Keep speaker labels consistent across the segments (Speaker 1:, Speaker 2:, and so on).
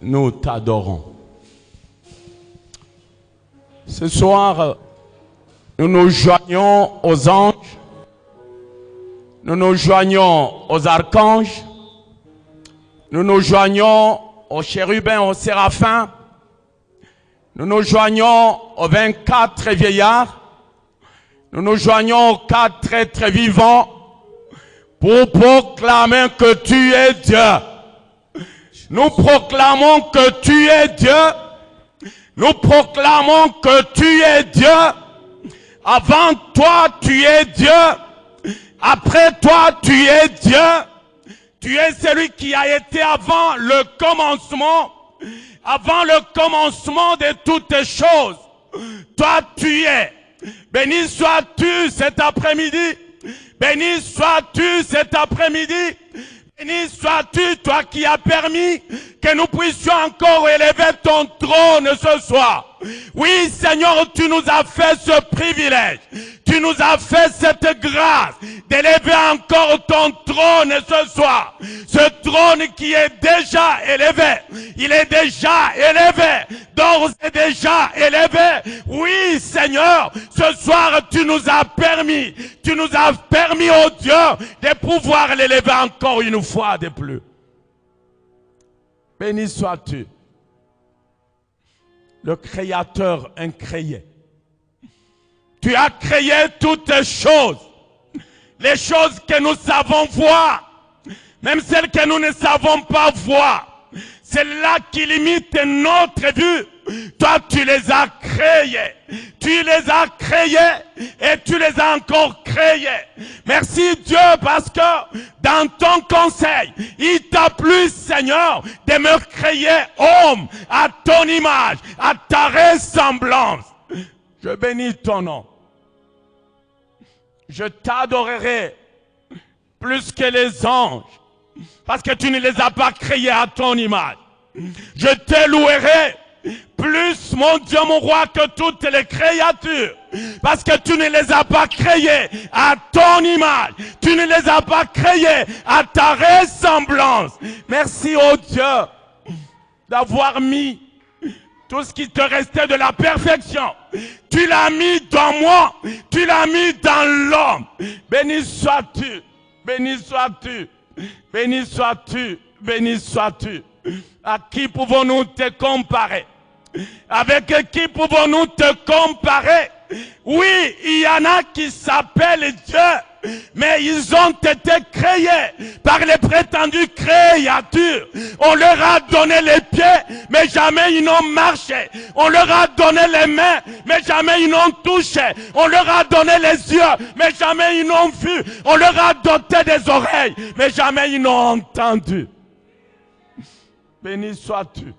Speaker 1: nous t'adorons. Ce soir, nous nous joignons aux anges, nous nous joignons aux archanges, nous nous joignons aux chérubins, aux séraphins, nous nous joignons aux 24 vieillards, nous nous joignons aux 4 êtres vivants pour proclamer que tu es Dieu. Nous proclamons que tu es Dieu. Nous proclamons que tu es Dieu. Avant toi, tu es Dieu. Après toi, tu es Dieu. Tu es celui qui a été avant le commencement. Avant le commencement de toutes choses. Toi, tu es. Béni sois-tu cet après-midi. Béni sois-tu cet après-midi. Béni sois-tu, toi qui as permis que nous puissions encore élever ton trône ce soir. Oui, Seigneur, tu nous as fait ce privilège. Tu nous as fait cette grâce d'élever encore ton trône ce soir. Ce trône qui est déjà élevé. Il est déjà élevé. D'ores et déjà élevé. Oui, Seigneur, ce soir, tu nous as permis, oh Dieu, de pouvoir l'élever encore une fois de plus. Béni sois-tu, le Créateur incréé. Tu as créé toutes choses, les choses que nous savons voir, même celles que nous ne savons pas voir. Celles-là qui limitent notre vue. Toi, tu les as créées. Tu les as créées et tu les as encore créées. Merci Dieu parce que dans ton conseil, il t'a plu, Seigneur, de me créer homme à ton image, à ta ressemblance. Je bénis ton nom. Je t'adorerai plus que les anges. Parce que tu ne les as pas créés à ton image. Je te louerai plus, mon Dieu, mon roi, que toutes les créatures. Parce que tu ne les as pas créés à ton image. Tu ne les as pas créés à ta ressemblance. Merci, oh Dieu, d'avoir mis tout ce qui te restait de la perfection. Tu l'as mis dans moi. Tu l'as mis dans l'homme. Béni sois-tu. Béni sois-tu. Béni sois-tu, béni sois-tu. À qui pouvons-nous te comparer? Avec qui pouvons-nous te comparer? Oui, il y en a qui s'appellent Dieu, mais ils ont été créés par les prétendues créatures. On leur a donné les pieds, mais jamais ils n'ont marché. On leur a donné les mains, mais jamais ils n'ont touché. On leur a donné les yeux, mais jamais ils n'ont vu. On leur a doté des oreilles, mais jamais ils n'ont entendu. Béni sois-tu.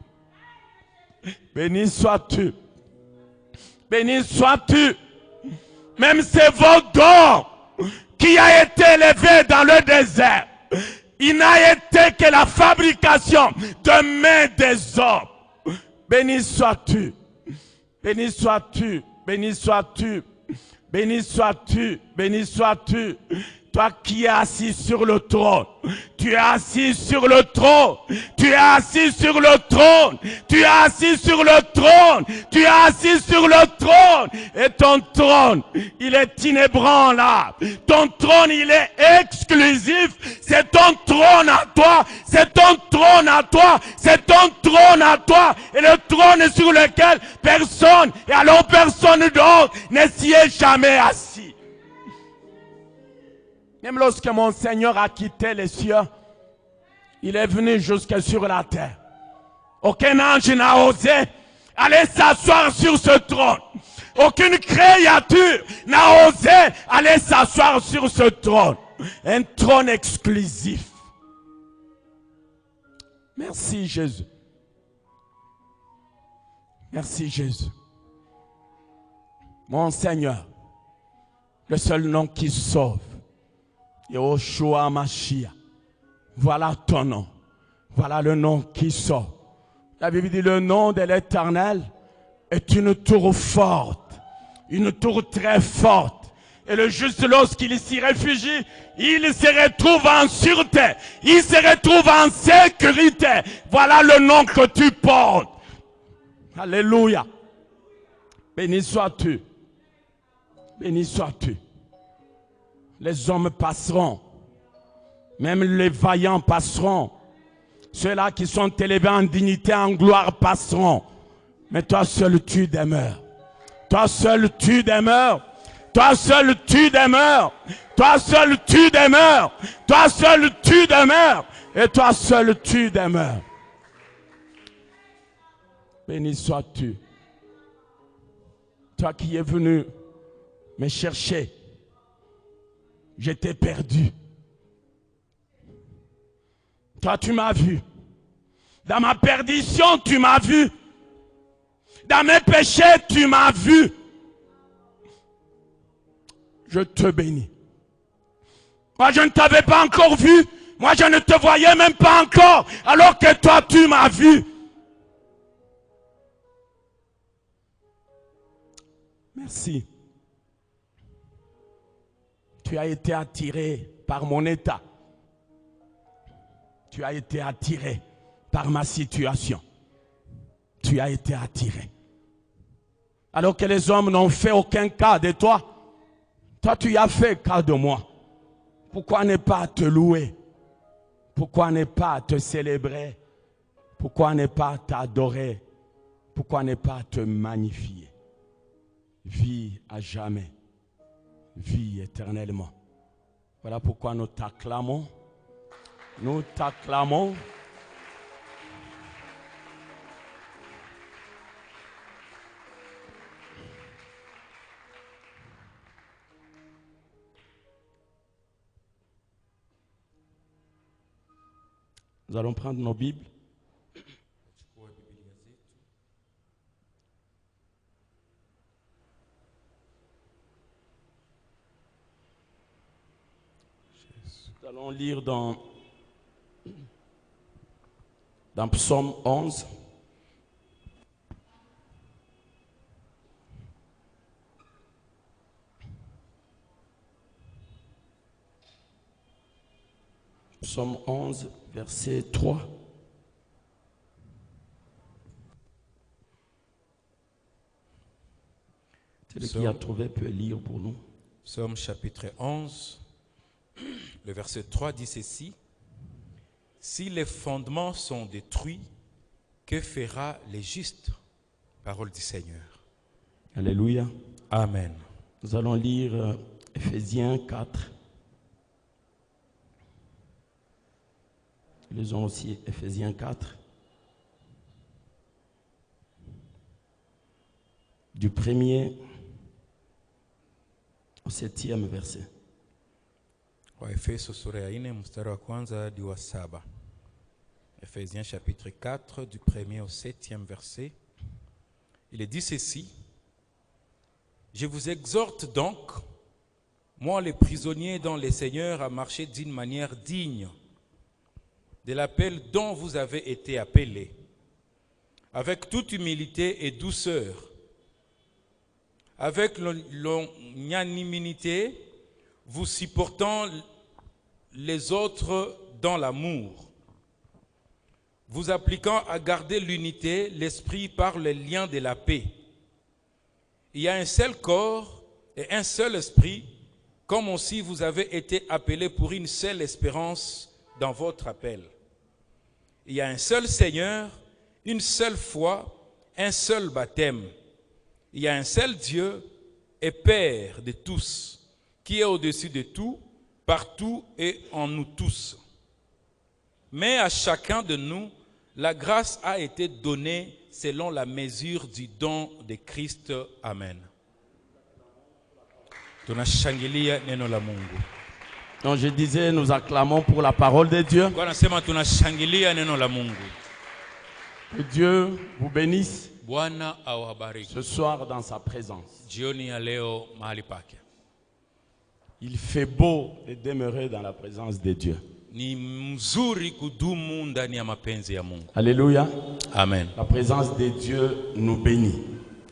Speaker 1: Béni sois-tu. Béni sois-tu. Même c'est votre don qui a été élevé dans le désert. Il n'a été que la fabrication de mains des hommes. Béni sois-tu. Béni sois-tu. Béni sois-tu. Béni sois-tu. Béni sois-tu. Toi qui es assis sur le trône, tu es assis sur le trône, tu es assis sur le trône, tu es assis sur le trône, tu es assis sur le trône, et ton trône, il est inébranlable, ton trône, il est exclusif, c'est ton trône à toi, c'est ton trône à toi, c'est ton trône à toi, et le trône sur lequel personne, et alors personne d'autre, ne s'y est jamais assis. Même lorsque mon Seigneur a quitté les cieux, il est venu jusque sur la terre. Aucun ange n'a osé aller s'asseoir sur ce trône. Aucune créature n'a osé aller s'asseoir sur ce trône. Un trône exclusif. Merci Jésus. Merci Jésus. Mon Seigneur, le seul nom qui sauve. Yehoshua Mashiach. Voilà ton nom. Voilà le nom qui sauve. La Bible dit le nom de l'Éternel est une tour forte. Une tour très forte. Et le juste, lorsqu'il s'y réfugie, il se retrouve en sûreté. Il se retrouve en sécurité. Voilà le nom que tu portes. Alléluia. Béni sois-tu. Béni sois-tu. Les hommes passeront. Même les vaillants passeront. Ceux-là qui sont élevés en dignité, en gloire passeront. Mais toi seul tu demeures. Toi seul tu demeures. Toi seul tu demeures. Toi seul tu demeures. Toi seul tu demeures. Et toi seul tu demeures. Béni sois-tu. Toi qui es venu me chercher. J'étais perdu. Toi tu m'as vu. Dans ma perdition tu m'as vu. Dans mes péchés tu m'as vu. Je te bénis. Moi, je ne t'avais pas encore vu. Moi, je ne te voyais même pas encore. Alors que toi, tu m'as vu. Merci. Tu as été attiré par mon état. Tu as été attiré par ma situation. Tu as été attiré. Alors que les hommes n'ont fait aucun cas de toi. Toi, tu as fait cas de moi. Pourquoi ne pas te louer? Pourquoi ne pas te célébrer? Pourquoi ne pas t'adorer? Pourquoi ne pas te magnifier? Vis à jamais. Vis éternellement. Voilà pourquoi nous t'acclamons. Nous t'acclamons. Nous allons prendre nos Bibles. Nous allons lire dans Psaume 11. Psaume 11, verset 3. Celui qui a trouvé peut lire pour nous.
Speaker 2: Psaume chapitre 11, le verset 3 dit ceci. Si les fondements sont détruits, que fera le juste? Parole du Seigneur.
Speaker 1: Alléluia.
Speaker 2: Amen.
Speaker 1: Nous allons lire Ephésiens 4. Lisons aussi Ephésiens 4. Du 1er au 7e verset.
Speaker 2: Waefeso sura ya 4 mstari wa kwanza hadi wa 7. Ephésiens chapitre 4 du 1er au 7e verset. Il est dit ceci. Je vous exhorte donc, moi les prisonniers dans les Seigneurs, à marcher d'une manière digne de l'appel dont vous avez été appelés, avec toute humilité et douceur, avec longanimité, vous supportant les autres dans l'amour, vous appliquant à garder l'unité, l'esprit par le lien de la paix. Il y a un seul corps et un seul esprit, comme aussi vous avez été appelés pour une seule espérance dans votre appel. Il y a un seul Seigneur, une seule foi, un seul baptême. Il y a un seul Dieu et Père de tous, qui est au-dessus de tout, partout et en nous tous. Mais à chacun de nous, la grâce a été donnée selon la mesure du don de Christ. Amen. Tunashangilia neno la Mungu.
Speaker 1: Donc je disais, nous acclamons pour la parole de Dieu. Que Dieu vous bénisse ce soir dans sa présence. Il fait beau de demeurer dans la présence de Dieu. Alléluia.
Speaker 2: Amen.
Speaker 1: La présence de Dieu nous bénit.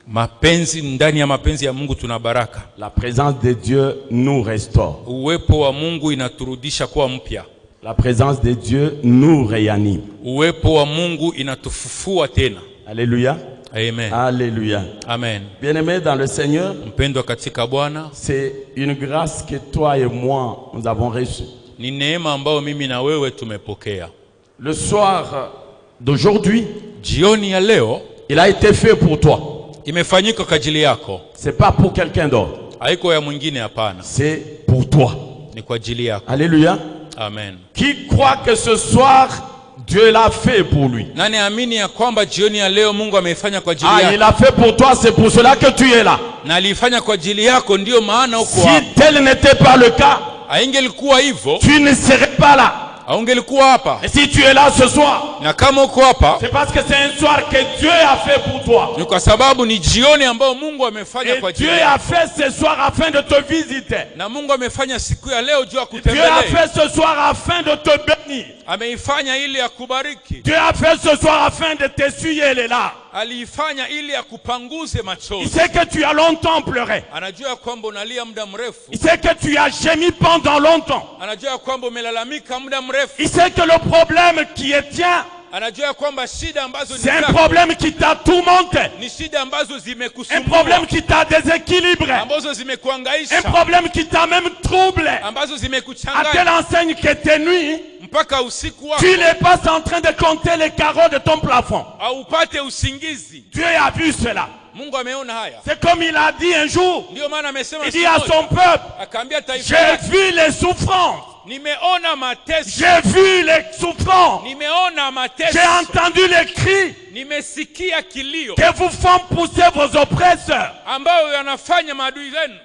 Speaker 2: Mapenzi, ndani ya mapenzi ya Mungu tuna baraka.
Speaker 1: La présence de Dieu nous restaure.
Speaker 2: Uwepo wa Mungu inaturudisha kuwa mpya.
Speaker 1: La présence de Dieu nous réanime.
Speaker 2: Uwepo wa Mungu inatufufua tena.
Speaker 1: Alléluia.
Speaker 2: Amen.
Speaker 1: Alléluia.
Speaker 2: Amen.
Speaker 1: Bien-aimés dans le Seigneur,
Speaker 2: Mpendwa katika Bwana,
Speaker 1: c'est une grâce que toi et moi nous avons reçue.
Speaker 2: ni neema ambayo mimi na wewe tumepokea.
Speaker 1: Le soir d'aujourd'hui,
Speaker 2: Jioni ya leo
Speaker 1: il a été fait pour toi.
Speaker 2: imefanyika kwa ajili yako.
Speaker 1: C'est pas pour quelqu'un d'autre.
Speaker 2: Haiko ya mwingine, hapana.
Speaker 1: C'est pour toi.
Speaker 2: Ni kwa ajili yako.
Speaker 1: Alléluia.
Speaker 2: Amen.
Speaker 1: Qui croit que ce soir Dieu l'a fait pour lui?
Speaker 2: Nani amini ya kwamba jioni ya leo Mungu ameifanya kwa ajili
Speaker 1: Ah,
Speaker 2: yako?
Speaker 1: il l'a fait pour toi, c'est pour cela que tu es là.
Speaker 2: Na alifanya kwa ajili yako, ndio maana uko
Speaker 1: Si
Speaker 2: hapa.
Speaker 1: tel n'était pas le cas,
Speaker 2: Haingelikuwa hivyo,
Speaker 1: tu ne serais pas là.
Speaker 2: haungelikuwa hapa.
Speaker 1: Et si tu es là ce soir,
Speaker 2: Na kama uko hapa,
Speaker 1: c'est parce que c'est un soir que Dieu a fait pour toi.
Speaker 2: ni kwa sababu ni jioni ambayo Mungu amefanya
Speaker 1: Et
Speaker 2: kwa ajili
Speaker 1: Dieu
Speaker 2: yako.
Speaker 1: a fait ce soir afin de te visiter.
Speaker 2: Na Mungu amefanya siku ya leo juu ya
Speaker 1: Dieu a
Speaker 2: kutembelea.
Speaker 1: fait ce soir afin de te bénir.
Speaker 2: Ameifanya ili ya kubariki.
Speaker 1: Dieu a fait ce soir afin de t'essuyer les larmes.
Speaker 2: Aliifanya ili ya kupanguze
Speaker 1: Il
Speaker 2: machozi.
Speaker 1: sait que tu as longtemps pleuré.
Speaker 2: Anajua kwamba unalia muda mrefu.
Speaker 1: Il sait que tu as gémi pendant longtemps.
Speaker 2: Anajua kwamba umelalamika muda mrefu.
Speaker 1: Il sait que le problème qui est tien,
Speaker 2: Anajua kwamba shida ambazo ni
Speaker 1: c'est un
Speaker 2: zako
Speaker 1: problème qui t'a tourmenté.
Speaker 2: ni shida ambazo
Speaker 1: Un
Speaker 2: zimekusumbua,
Speaker 1: problème qui t'a déséquilibré.
Speaker 2: ambazo
Speaker 1: Un
Speaker 2: zimekuangaisha,
Speaker 1: problème qui t'a même troublé.
Speaker 2: ambazo
Speaker 1: À telle
Speaker 2: zimekuchanganya
Speaker 1: enseigne que tes nuits,
Speaker 2: mpaka usiku wako
Speaker 1: tu n'es pas en train de compter les carreaux de ton plafond.
Speaker 2: haupate usingizi.
Speaker 1: Dieu a vu cela.
Speaker 2: Mungu ameona haya.
Speaker 1: C'est comme il a dit un jour.
Speaker 2: Ndio maana amesema
Speaker 1: Il
Speaker 2: siku
Speaker 1: dit à
Speaker 2: moja,
Speaker 1: son peuple,
Speaker 2: akaambia taifa
Speaker 1: j'ai
Speaker 2: lake,
Speaker 1: vu les souffrances.
Speaker 2: nimeona mateso,
Speaker 1: J'ai vu les souffrances.
Speaker 2: nimeona mateso,
Speaker 1: J'ai entendu les cris
Speaker 2: nimesikia kilio
Speaker 1: que vous font pousser vos oppresseurs.
Speaker 2: ambayo yanafanya maadui zenu.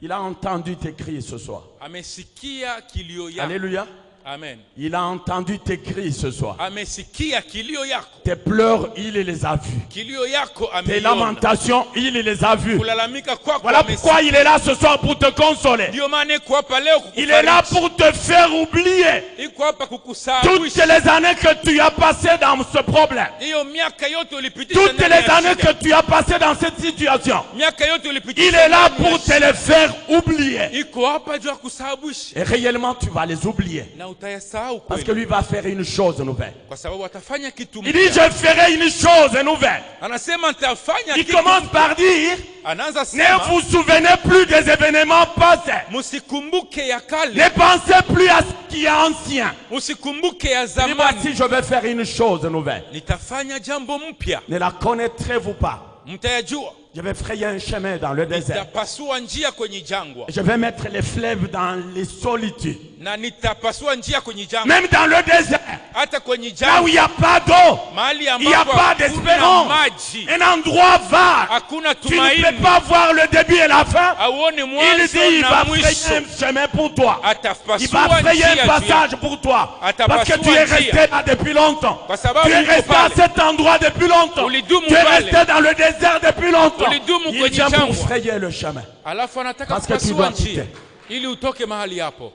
Speaker 1: Il a entendu tes cris ce soir.
Speaker 2: Amesikia kilio yako.
Speaker 1: Alléluia.
Speaker 2: Amen.
Speaker 1: Il a entendu tes cris ce soir.
Speaker 2: Amesikia kilio yako.
Speaker 1: Tes pleurs, il les a vus.
Speaker 2: Kilio yako
Speaker 1: Tes
Speaker 2: ameiona.
Speaker 1: lamentations, il les a vus.
Speaker 2: Kulalamika kwako
Speaker 1: Voilà pourquoi il est là ce soir pour te consoler.
Speaker 2: ndio maana iko hapa leo
Speaker 1: Il est là
Speaker 2: kukufariji.
Speaker 1: pour te faire oublier
Speaker 2: Iko hapa
Speaker 1: toutes
Speaker 2: kukusahauisha.
Speaker 1: les années que tu as passées dans ce problème.
Speaker 2: Hiyo miaka yote ulipitisha
Speaker 1: Toutes
Speaker 2: ndani
Speaker 1: les
Speaker 2: ya
Speaker 1: années
Speaker 2: shida.
Speaker 1: que tu as passées dans cette situation.
Speaker 2: Miaka yote ulipitisha
Speaker 1: Il est là
Speaker 2: ndani ya
Speaker 1: pour te
Speaker 2: shida.
Speaker 1: les faire oublier.
Speaker 2: Iko hapa juu ya kusahabisha
Speaker 1: Et réellement, tu vas les oublier.
Speaker 2: na utayasahau
Speaker 1: Parce
Speaker 2: kweli,
Speaker 1: que lui va faire une chose nouvelle.
Speaker 2: kwa sababu atafanya kitu
Speaker 1: Il dit,
Speaker 2: mpya.
Speaker 1: je ferai une chose nouvelle.
Speaker 2: Anasema nitafanya
Speaker 1: Il
Speaker 2: kitu.
Speaker 1: commence par dire,
Speaker 2: Anaanza
Speaker 1: ne
Speaker 2: sema
Speaker 1: vous souvenez plus des événements passés.
Speaker 2: msikumbuke ya kale,
Speaker 1: Ne pensez plus à ce qui est ancien.
Speaker 2: msikumbuke ya
Speaker 1: Il dit,
Speaker 2: zamani.
Speaker 1: voici, je vais faire une chose nouvelle.
Speaker 2: Nitafanya jambo mpya,
Speaker 1: Ne la connaîtrez-vous pas?
Speaker 2: mtayajua.
Speaker 1: Je vais frayer un chemin dans le désert.
Speaker 2: Nitapasua njia kwenye jangwa
Speaker 1: Je vais mettre les fleuves dans les solitudes.
Speaker 2: na nitapasua njia kwenye jangwa,
Speaker 1: Même dans le désert,
Speaker 2: hata kwenye
Speaker 1: là où
Speaker 2: jangwa,
Speaker 1: il n'y a pas d'eau,
Speaker 2: mahali
Speaker 1: il n'y a
Speaker 2: ambapo
Speaker 1: pas
Speaker 2: hakuna
Speaker 1: d'espérance,
Speaker 2: maji,
Speaker 1: un endroit vague.
Speaker 2: hakuna
Speaker 1: Tu ne peux
Speaker 2: tumaini,
Speaker 1: pas voir le début et la fin.
Speaker 2: auone
Speaker 1: Il
Speaker 2: mwanzo
Speaker 1: dit, il
Speaker 2: na
Speaker 1: va frayer
Speaker 2: mwisho.
Speaker 1: un chemin pour toi. Il va
Speaker 2: Atapasua
Speaker 1: frayer
Speaker 2: njia
Speaker 1: un
Speaker 2: juu
Speaker 1: passage
Speaker 2: yako.
Speaker 1: pour toi.
Speaker 2: Atapasua
Speaker 1: Parce que tu es
Speaker 2: njia.
Speaker 1: resté là depuis longtemps.
Speaker 2: Kwa sababu
Speaker 1: Tu es
Speaker 2: uko
Speaker 1: resté à
Speaker 2: pale.
Speaker 1: cet endroit depuis longtemps.
Speaker 2: Ulidumu
Speaker 1: Tu es
Speaker 2: pale.
Speaker 1: resté dans le désert depuis longtemps.
Speaker 2: Ulidumu
Speaker 1: Il
Speaker 2: kwenye
Speaker 1: vient pour
Speaker 2: jangwa.
Speaker 1: frayer le chemin.
Speaker 2: Alafu anataka
Speaker 1: Parce que tu
Speaker 2: kupasua
Speaker 1: dois
Speaker 2: njia
Speaker 1: quitter.
Speaker 2: ili utoke mahali hapo.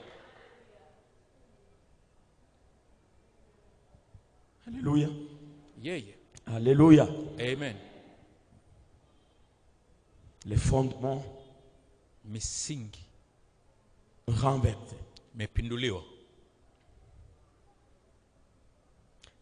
Speaker 1: Alléluia.
Speaker 2: Yeye.
Speaker 1: Alléluia.
Speaker 2: Amen.
Speaker 1: Les fondements
Speaker 2: Misingi
Speaker 1: renversés.
Speaker 2: imepinduliwa.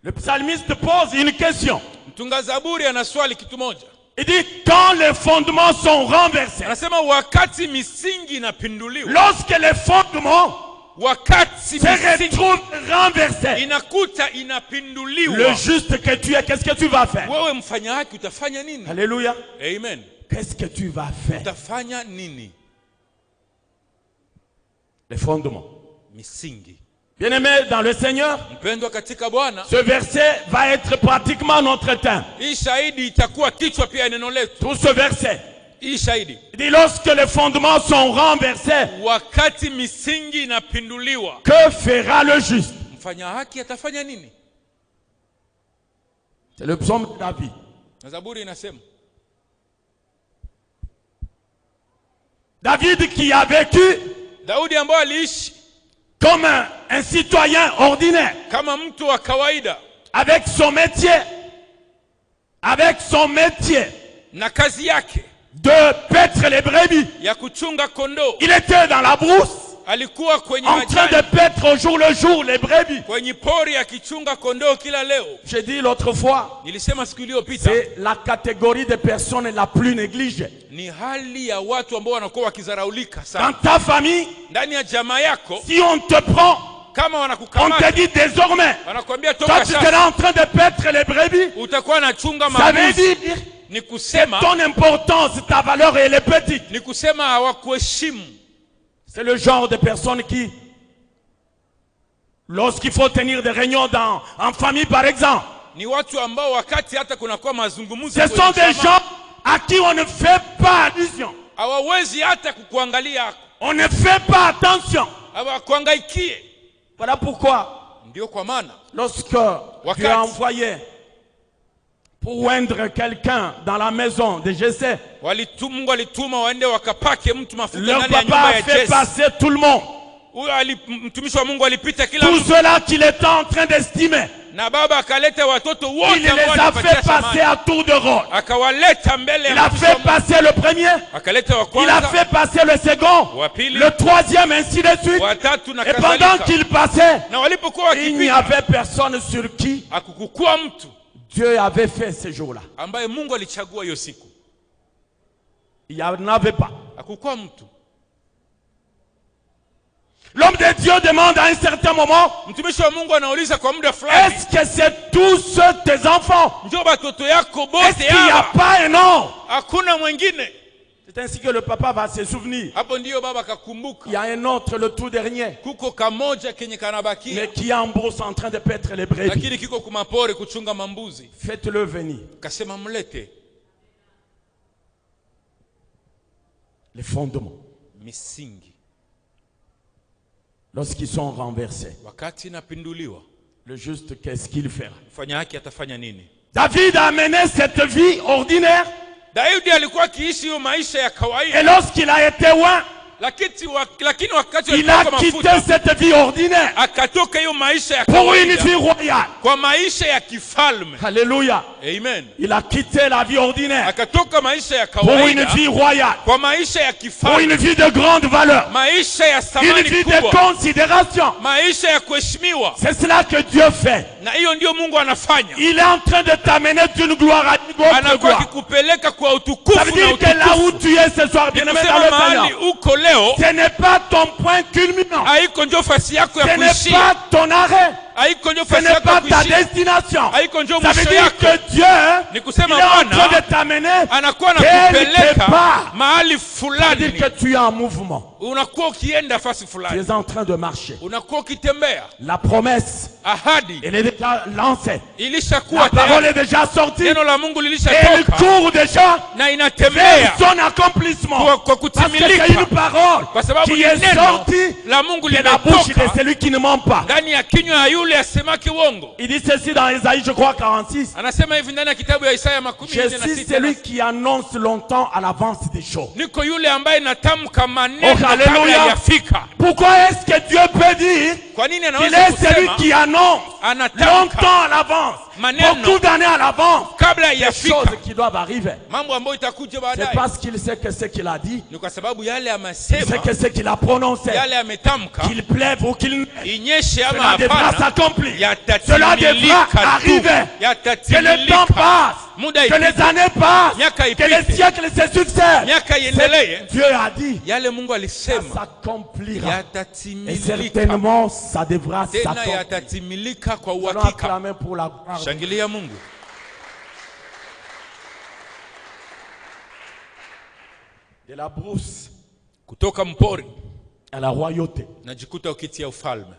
Speaker 1: Le psalmiste pose une question.
Speaker 2: Mtunga Zaburi ana swali kitu moja.
Speaker 1: Il dit, quand les fondements sont renversés,
Speaker 2: Anasema wakati misingi inapinduliwa,
Speaker 1: lorsque les fondements
Speaker 2: wakati
Speaker 1: se
Speaker 2: misingi
Speaker 1: retrouvent renversés,
Speaker 2: inakuta inapinduliwa,
Speaker 1: le juste que tu es, qu'est-ce que tu vas faire?
Speaker 2: wewe mfanya haki utafanya nini?
Speaker 1: Alléluia.
Speaker 2: Amen.
Speaker 1: Qu'est-ce que tu vas faire?
Speaker 2: Utafanya nini?
Speaker 1: Les fondements.
Speaker 2: Misingi.
Speaker 1: Bien-aimés dans le Seigneur,
Speaker 2: Mpendwa katika Bwana,
Speaker 1: ce verset va être pratiquement notre thème.
Speaker 2: hii shahidi itakuwa kichwa pia ya neno letu.
Speaker 1: Tout ce verset.
Speaker 2: Hii shahidi,
Speaker 1: Il dit, lorsque les fondements sont renversés,
Speaker 2: wakati misingi inapinduliwa,
Speaker 1: que fera le juste?
Speaker 2: mfanya haki atafanya nini?
Speaker 1: C'est le psaume de David.
Speaker 2: Na Zaburi inasema
Speaker 1: David qui a vécu
Speaker 2: Daudi ambaye aliishi
Speaker 1: comme un citoyen ordinaire,
Speaker 2: kama mtu wa kawaida,
Speaker 1: avec son métier,
Speaker 2: na kazi yake
Speaker 1: de paître les brebis.
Speaker 2: ya kuchunga kondoo.
Speaker 1: Il était dans la brousse,
Speaker 2: Alikuwa kwenye
Speaker 1: en train de
Speaker 2: majani
Speaker 1: paître au jour le jour les brebis.
Speaker 2: kwenye pori akichunga kondoo kila leo.
Speaker 1: J'ai dit l'autre fois,
Speaker 2: Nilisema siku iliyopita,
Speaker 1: c'est la catégorie de personnes la plus négligée.
Speaker 2: ni hali ya watu ambao wanakuwa wakizaraulika
Speaker 1: Dans
Speaker 2: sana
Speaker 1: ta famille,
Speaker 2: ndani ya jamaa yako.
Speaker 1: si on te prend,
Speaker 2: Kama
Speaker 1: on
Speaker 2: wanakukamata
Speaker 1: te dit désormais,
Speaker 2: wanakuambia
Speaker 1: toi
Speaker 2: toka
Speaker 1: tu
Speaker 2: sasa
Speaker 1: seras en train de paître les brebis.
Speaker 2: utakuwa nachunga
Speaker 1: Ça veut
Speaker 2: maamuzi.
Speaker 1: dire
Speaker 2: Ni kusema
Speaker 1: ton importance, ta valeur, elle est petite.
Speaker 2: ni kusema hawakuheshimu.
Speaker 1: C'est le genre de personnes qui, lorsqu'il faut tenir des réunions en famille par exemple,
Speaker 2: Ni watu ambao wakati hata kunakuwa mazungumzo
Speaker 1: ce
Speaker 2: kwenye
Speaker 1: sont des
Speaker 2: jamaa,
Speaker 1: gens à qui on ne fait pas allusion.
Speaker 2: hawawezi hata kukuangalia,
Speaker 1: On ne fait pas attention.
Speaker 2: hawakuangaikie.
Speaker 1: Voilà pourquoi,
Speaker 2: Ndio kwa maana
Speaker 1: lorsque Dieu a envoyé pour oindre quelqu'un dans la maison de Jessé,
Speaker 2: Mungu alituma waende wakapake mtu mafuta
Speaker 1: leur
Speaker 2: ndani ya
Speaker 1: papa
Speaker 2: nyumba
Speaker 1: a
Speaker 2: ya
Speaker 1: fait
Speaker 2: Jesse.
Speaker 1: passer tout le monde.
Speaker 2: Huyo mtumishi wa Mungu alipita kila
Speaker 1: Tout
Speaker 2: mtu,
Speaker 1: cela qu'il était en train d'estimer,
Speaker 2: na baba akaleta watoto
Speaker 1: il
Speaker 2: wote
Speaker 1: les
Speaker 2: ambao
Speaker 1: a
Speaker 2: alipatia
Speaker 1: fait passer
Speaker 2: samani,
Speaker 1: à tour de rôle.
Speaker 2: akawaleta mbele
Speaker 1: Il
Speaker 2: ya
Speaker 1: a
Speaker 2: mtumishi wa
Speaker 1: fait
Speaker 2: Mungu.
Speaker 1: passer le premier,
Speaker 2: Akaleta wa
Speaker 1: il a
Speaker 2: kwanza,
Speaker 1: fait passer le second,
Speaker 2: wa pili,
Speaker 1: le troisième, ainsi de suite.
Speaker 2: wa tatu na
Speaker 1: Et pendant
Speaker 2: kadhalika.
Speaker 1: qu'il passait,
Speaker 2: Na walipokuwa
Speaker 1: il n'y
Speaker 2: wakipita,
Speaker 1: avait personne sur qui
Speaker 2: akukukua mtu
Speaker 1: Dieu avait fait ce jour-là.
Speaker 2: ambaye Mungu alichagua hiyo siku.
Speaker 1: Il n'y en avait pas.
Speaker 2: Akukua mtu.
Speaker 1: L'homme de Dieu demande à un certain moment,
Speaker 2: Mtumishi wa Mungu anauliza kwa muda fulani,
Speaker 1: est-ce que c'est tous tes enfants?
Speaker 2: njoo batoto yako
Speaker 1: Est-ce
Speaker 2: bote
Speaker 1: qu'il n'y a
Speaker 2: hapa,
Speaker 1: pas un nom?
Speaker 2: hakuna mwingine?
Speaker 1: C'est ainsi que le papa va se souvenir.
Speaker 2: Hapo ndiyo baba
Speaker 1: Il y
Speaker 2: akakumbuka,
Speaker 1: a un autre, le tout dernier,
Speaker 2: kuko kamoja kenye kanabakia,
Speaker 1: mais qui est en brousse en train de paître les brebis.
Speaker 2: lakini kiko kumapori kuchunga mambuzi.
Speaker 1: Faites-le venir.
Speaker 2: Kasema mlete.
Speaker 1: Les fondements,
Speaker 2: Misingi
Speaker 1: lorsqu'ils sont renversés,
Speaker 2: wakati inapinduliwa,
Speaker 1: le juste, qu'est-ce qu'il fera?
Speaker 2: mfanya haki atafanya nini?
Speaker 1: David a mené cette vie ordinaire,
Speaker 2: Daudi alikuwa akiishi hiyo maisha ya
Speaker 1: et
Speaker 2: kawaida,
Speaker 1: lorsqu'il a été loin,
Speaker 2: lakini wakati
Speaker 1: il a
Speaker 2: alipaka
Speaker 1: quitté
Speaker 2: mafuta
Speaker 1: cette vie ordinaire
Speaker 2: akatoka hiyo maisha ya
Speaker 1: pour une
Speaker 2: kawaida
Speaker 1: vie royale.
Speaker 2: kwa maisha ya kifalme.
Speaker 1: Alléluia.
Speaker 2: Amen.
Speaker 1: Il a quitté la vie ordinaire
Speaker 2: Akatoka maisha ya
Speaker 1: pour une
Speaker 2: kawaida
Speaker 1: vie royale,
Speaker 2: kwa maisha ya
Speaker 1: pour
Speaker 2: kifalme,
Speaker 1: une vie de grande valeur,
Speaker 2: maisha ya
Speaker 1: une
Speaker 2: thamani
Speaker 1: vie de
Speaker 2: kubwa,
Speaker 1: considération.
Speaker 2: maisha ya kuheshimiwa.
Speaker 1: C'est cela que Dieu fait.
Speaker 2: Na hiyo ndio Mungu anafanya,
Speaker 1: Il est en train de t'amener d'une gloire à une autre
Speaker 2: anakuwa
Speaker 1: gloire.
Speaker 2: akikupeleka kwa
Speaker 1: Ça
Speaker 2: utukufu
Speaker 1: veut
Speaker 2: na
Speaker 1: dire que là où
Speaker 2: utukufu.
Speaker 1: tu es ce soir, bien-aimé dans
Speaker 2: Nikusema
Speaker 1: le
Speaker 2: mahali
Speaker 1: Seigneur,
Speaker 2: uko leo,
Speaker 1: ce n'est pas ton point culminant.
Speaker 2: haiko ndio fasi yako ya
Speaker 1: Ce n'est
Speaker 2: kuishia,
Speaker 1: pas ton arrêt.
Speaker 2: haiko ndio
Speaker 1: Ce
Speaker 2: fasi
Speaker 1: n'est
Speaker 2: yako ya
Speaker 1: pas ta
Speaker 2: kuishia,
Speaker 1: destination.
Speaker 2: haiko ndio
Speaker 1: Ça veut
Speaker 2: mwisho
Speaker 1: dire
Speaker 2: yako.
Speaker 1: que Dieu,
Speaker 2: Ni
Speaker 1: il
Speaker 2: kusema
Speaker 1: est en train
Speaker 2: Bwana
Speaker 1: de t'amener
Speaker 2: anakuwa
Speaker 1: quelque
Speaker 2: anakupeleka
Speaker 1: part.
Speaker 2: mahali
Speaker 1: Ça veut dire
Speaker 2: fulani,
Speaker 1: que tu es en mouvement.
Speaker 2: unakuwa ukienda fasi
Speaker 1: Tu
Speaker 2: fulani,
Speaker 1: es en train de marcher.
Speaker 2: unakuwa ukitembea.
Speaker 1: La promesse,
Speaker 2: Ahadi
Speaker 1: elle est déjà lancée.
Speaker 2: ilishakuwa
Speaker 1: La parole
Speaker 2: tayari,
Speaker 1: est déjà sortie.
Speaker 2: neno la Mungu
Speaker 1: Et elle
Speaker 2: lilishatoka
Speaker 1: court déjà
Speaker 2: na
Speaker 1: vers
Speaker 2: inatembea
Speaker 1: son accomplissement.
Speaker 2: kwa
Speaker 1: Parce que c'est une
Speaker 2: kutimilika,
Speaker 1: parole
Speaker 2: kwa sababu
Speaker 1: qui
Speaker 2: ni
Speaker 1: est
Speaker 2: neno
Speaker 1: sortie
Speaker 2: la Mungu
Speaker 1: de la bouche de
Speaker 2: limetoka
Speaker 1: celui qui ne ment pas.
Speaker 2: ndani ya kinywa ya yule asemake uongo.
Speaker 1: Il dit ceci dans Isaïe, je crois, 46.
Speaker 2: Anasema hivi ndani ya kitabu ya Isaya
Speaker 1: Je suis celui
Speaker 2: 46,
Speaker 1: qui annonce longtemps à l'avance des choses.
Speaker 2: niko yule ambaye natamka maneno
Speaker 1: Oh,
Speaker 2: kabla
Speaker 1: hallelujah.
Speaker 2: yafika.
Speaker 1: Pourquoi est-ce que Dieu peut dire
Speaker 2: Kwa nini
Speaker 1: qu'il
Speaker 2: anaweza
Speaker 1: est celui
Speaker 2: kusema
Speaker 1: qui annonce
Speaker 2: anatamka
Speaker 1: longtemps à l'avance,
Speaker 2: maneno
Speaker 1: beaucoup d'années à l'avance,
Speaker 2: kabla
Speaker 1: des
Speaker 2: yafika,
Speaker 1: choses qui doivent arriver?
Speaker 2: mambo ambayo itakuja
Speaker 1: C'est
Speaker 2: baadaye?
Speaker 1: parce qu'il sait que ce qu'il a dit,
Speaker 2: Ni kwa sababu yale
Speaker 1: c'est
Speaker 2: amesema,
Speaker 1: que ce qu'il a prononcé,
Speaker 2: yale ametamka,
Speaker 1: qu'il plève ou qu'il neige,
Speaker 2: inyeshe ama
Speaker 1: cela devra
Speaker 2: hapana,
Speaker 1: s'accomplir. Cela devra
Speaker 2: yatatimilika tu,
Speaker 1: arriver. Que le temps
Speaker 2: yatatimilika.
Speaker 1: passe,
Speaker 2: Muda
Speaker 1: que les
Speaker 2: ipite,
Speaker 1: années passent,
Speaker 2: miaka
Speaker 1: que les
Speaker 2: ipite,
Speaker 1: siècles se succèdent.
Speaker 2: miaka iendelee,
Speaker 1: Dieu a dit,
Speaker 2: yale Mungu
Speaker 1: ça
Speaker 2: alisema
Speaker 1: s'accomplira. Et
Speaker 2: yatatimilika,
Speaker 1: certainement, ça devra
Speaker 2: tena
Speaker 1: s'accomplir.
Speaker 2: yatatimilika kwa
Speaker 1: Nous allons
Speaker 2: uhakika.
Speaker 1: acclamer pour la gloire.
Speaker 2: Shangilia Mungu.
Speaker 1: De la brousse
Speaker 2: Kutoka mpori
Speaker 1: à la royauté.
Speaker 2: najikuta ukitia ufalme.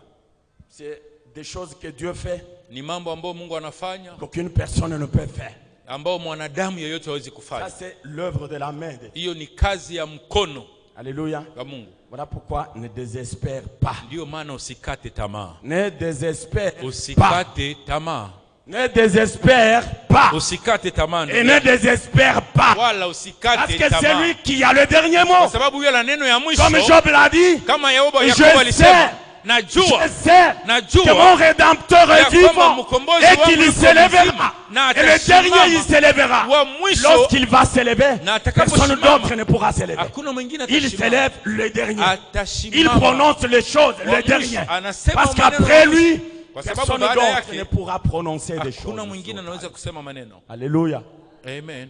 Speaker 1: C'est des choses que Dieu fait
Speaker 2: Ni mambo ambayo Mungu anafanya
Speaker 1: qu'aucune personne ne peut faire.
Speaker 2: ambao mwanadamu yeyote hawezi
Speaker 1: Ça,
Speaker 2: kufanya.
Speaker 1: c'est l'œuvre de la main de Dieu.
Speaker 2: Hiyo ni kazi ya mkono
Speaker 1: Alléluia.
Speaker 2: wa Mungu.
Speaker 1: Voilà pourquoi ne désespère pas.
Speaker 2: Ndiyo maana usikate tamaa,
Speaker 1: Ne désespère pas.
Speaker 2: usikate tamaa,
Speaker 1: Ne désespère pas.
Speaker 2: usikate tamaa
Speaker 1: Et
Speaker 2: ndugu
Speaker 1: ne
Speaker 2: yangu.
Speaker 1: désespère pas.
Speaker 2: Wala
Speaker 1: Parce
Speaker 2: usikate
Speaker 1: que c'est
Speaker 2: tamaa,
Speaker 1: lui qui a le dernier mot.
Speaker 2: kwa sababu huyo la neno ya mwisho,
Speaker 1: Comme Job l'a dit,
Speaker 2: kama Yakobo
Speaker 1: je sais
Speaker 2: alisema, najua
Speaker 1: sais
Speaker 2: Najua
Speaker 1: que mon Rédempteur
Speaker 2: ya
Speaker 1: est vivant
Speaker 2: kwamba mkombozi
Speaker 1: et
Speaker 2: wangu
Speaker 1: qu'il
Speaker 2: yuko
Speaker 1: s'élèvera.
Speaker 2: mzima, na
Speaker 1: Et le dernier, il
Speaker 2: atasimama.
Speaker 1: s'élèvera.
Speaker 2: Wa mwisho,
Speaker 1: Lorsqu'il va s'élever,
Speaker 2: na
Speaker 1: personne
Speaker 2: atakaposimama,
Speaker 1: d'autre ne pourra s'élever.
Speaker 2: hakuna mwingine
Speaker 1: Il
Speaker 2: atasimama.
Speaker 1: s'élève le dernier. Il
Speaker 2: Atasimama.
Speaker 1: prononce les choses
Speaker 2: Wa
Speaker 1: le
Speaker 2: mwisho,
Speaker 1: dernier.
Speaker 2: anasema
Speaker 1: Parce
Speaker 2: maneno
Speaker 1: qu'après
Speaker 2: wa mwisho.
Speaker 1: lui,
Speaker 2: Kwa sababu
Speaker 1: personne
Speaker 2: baada
Speaker 1: d'autre
Speaker 2: yake,
Speaker 1: ne pourra prononcer des
Speaker 2: hakuna
Speaker 1: choses.
Speaker 2: mwingine anaweza kusema maneno.
Speaker 1: Alléluia.
Speaker 2: Amen.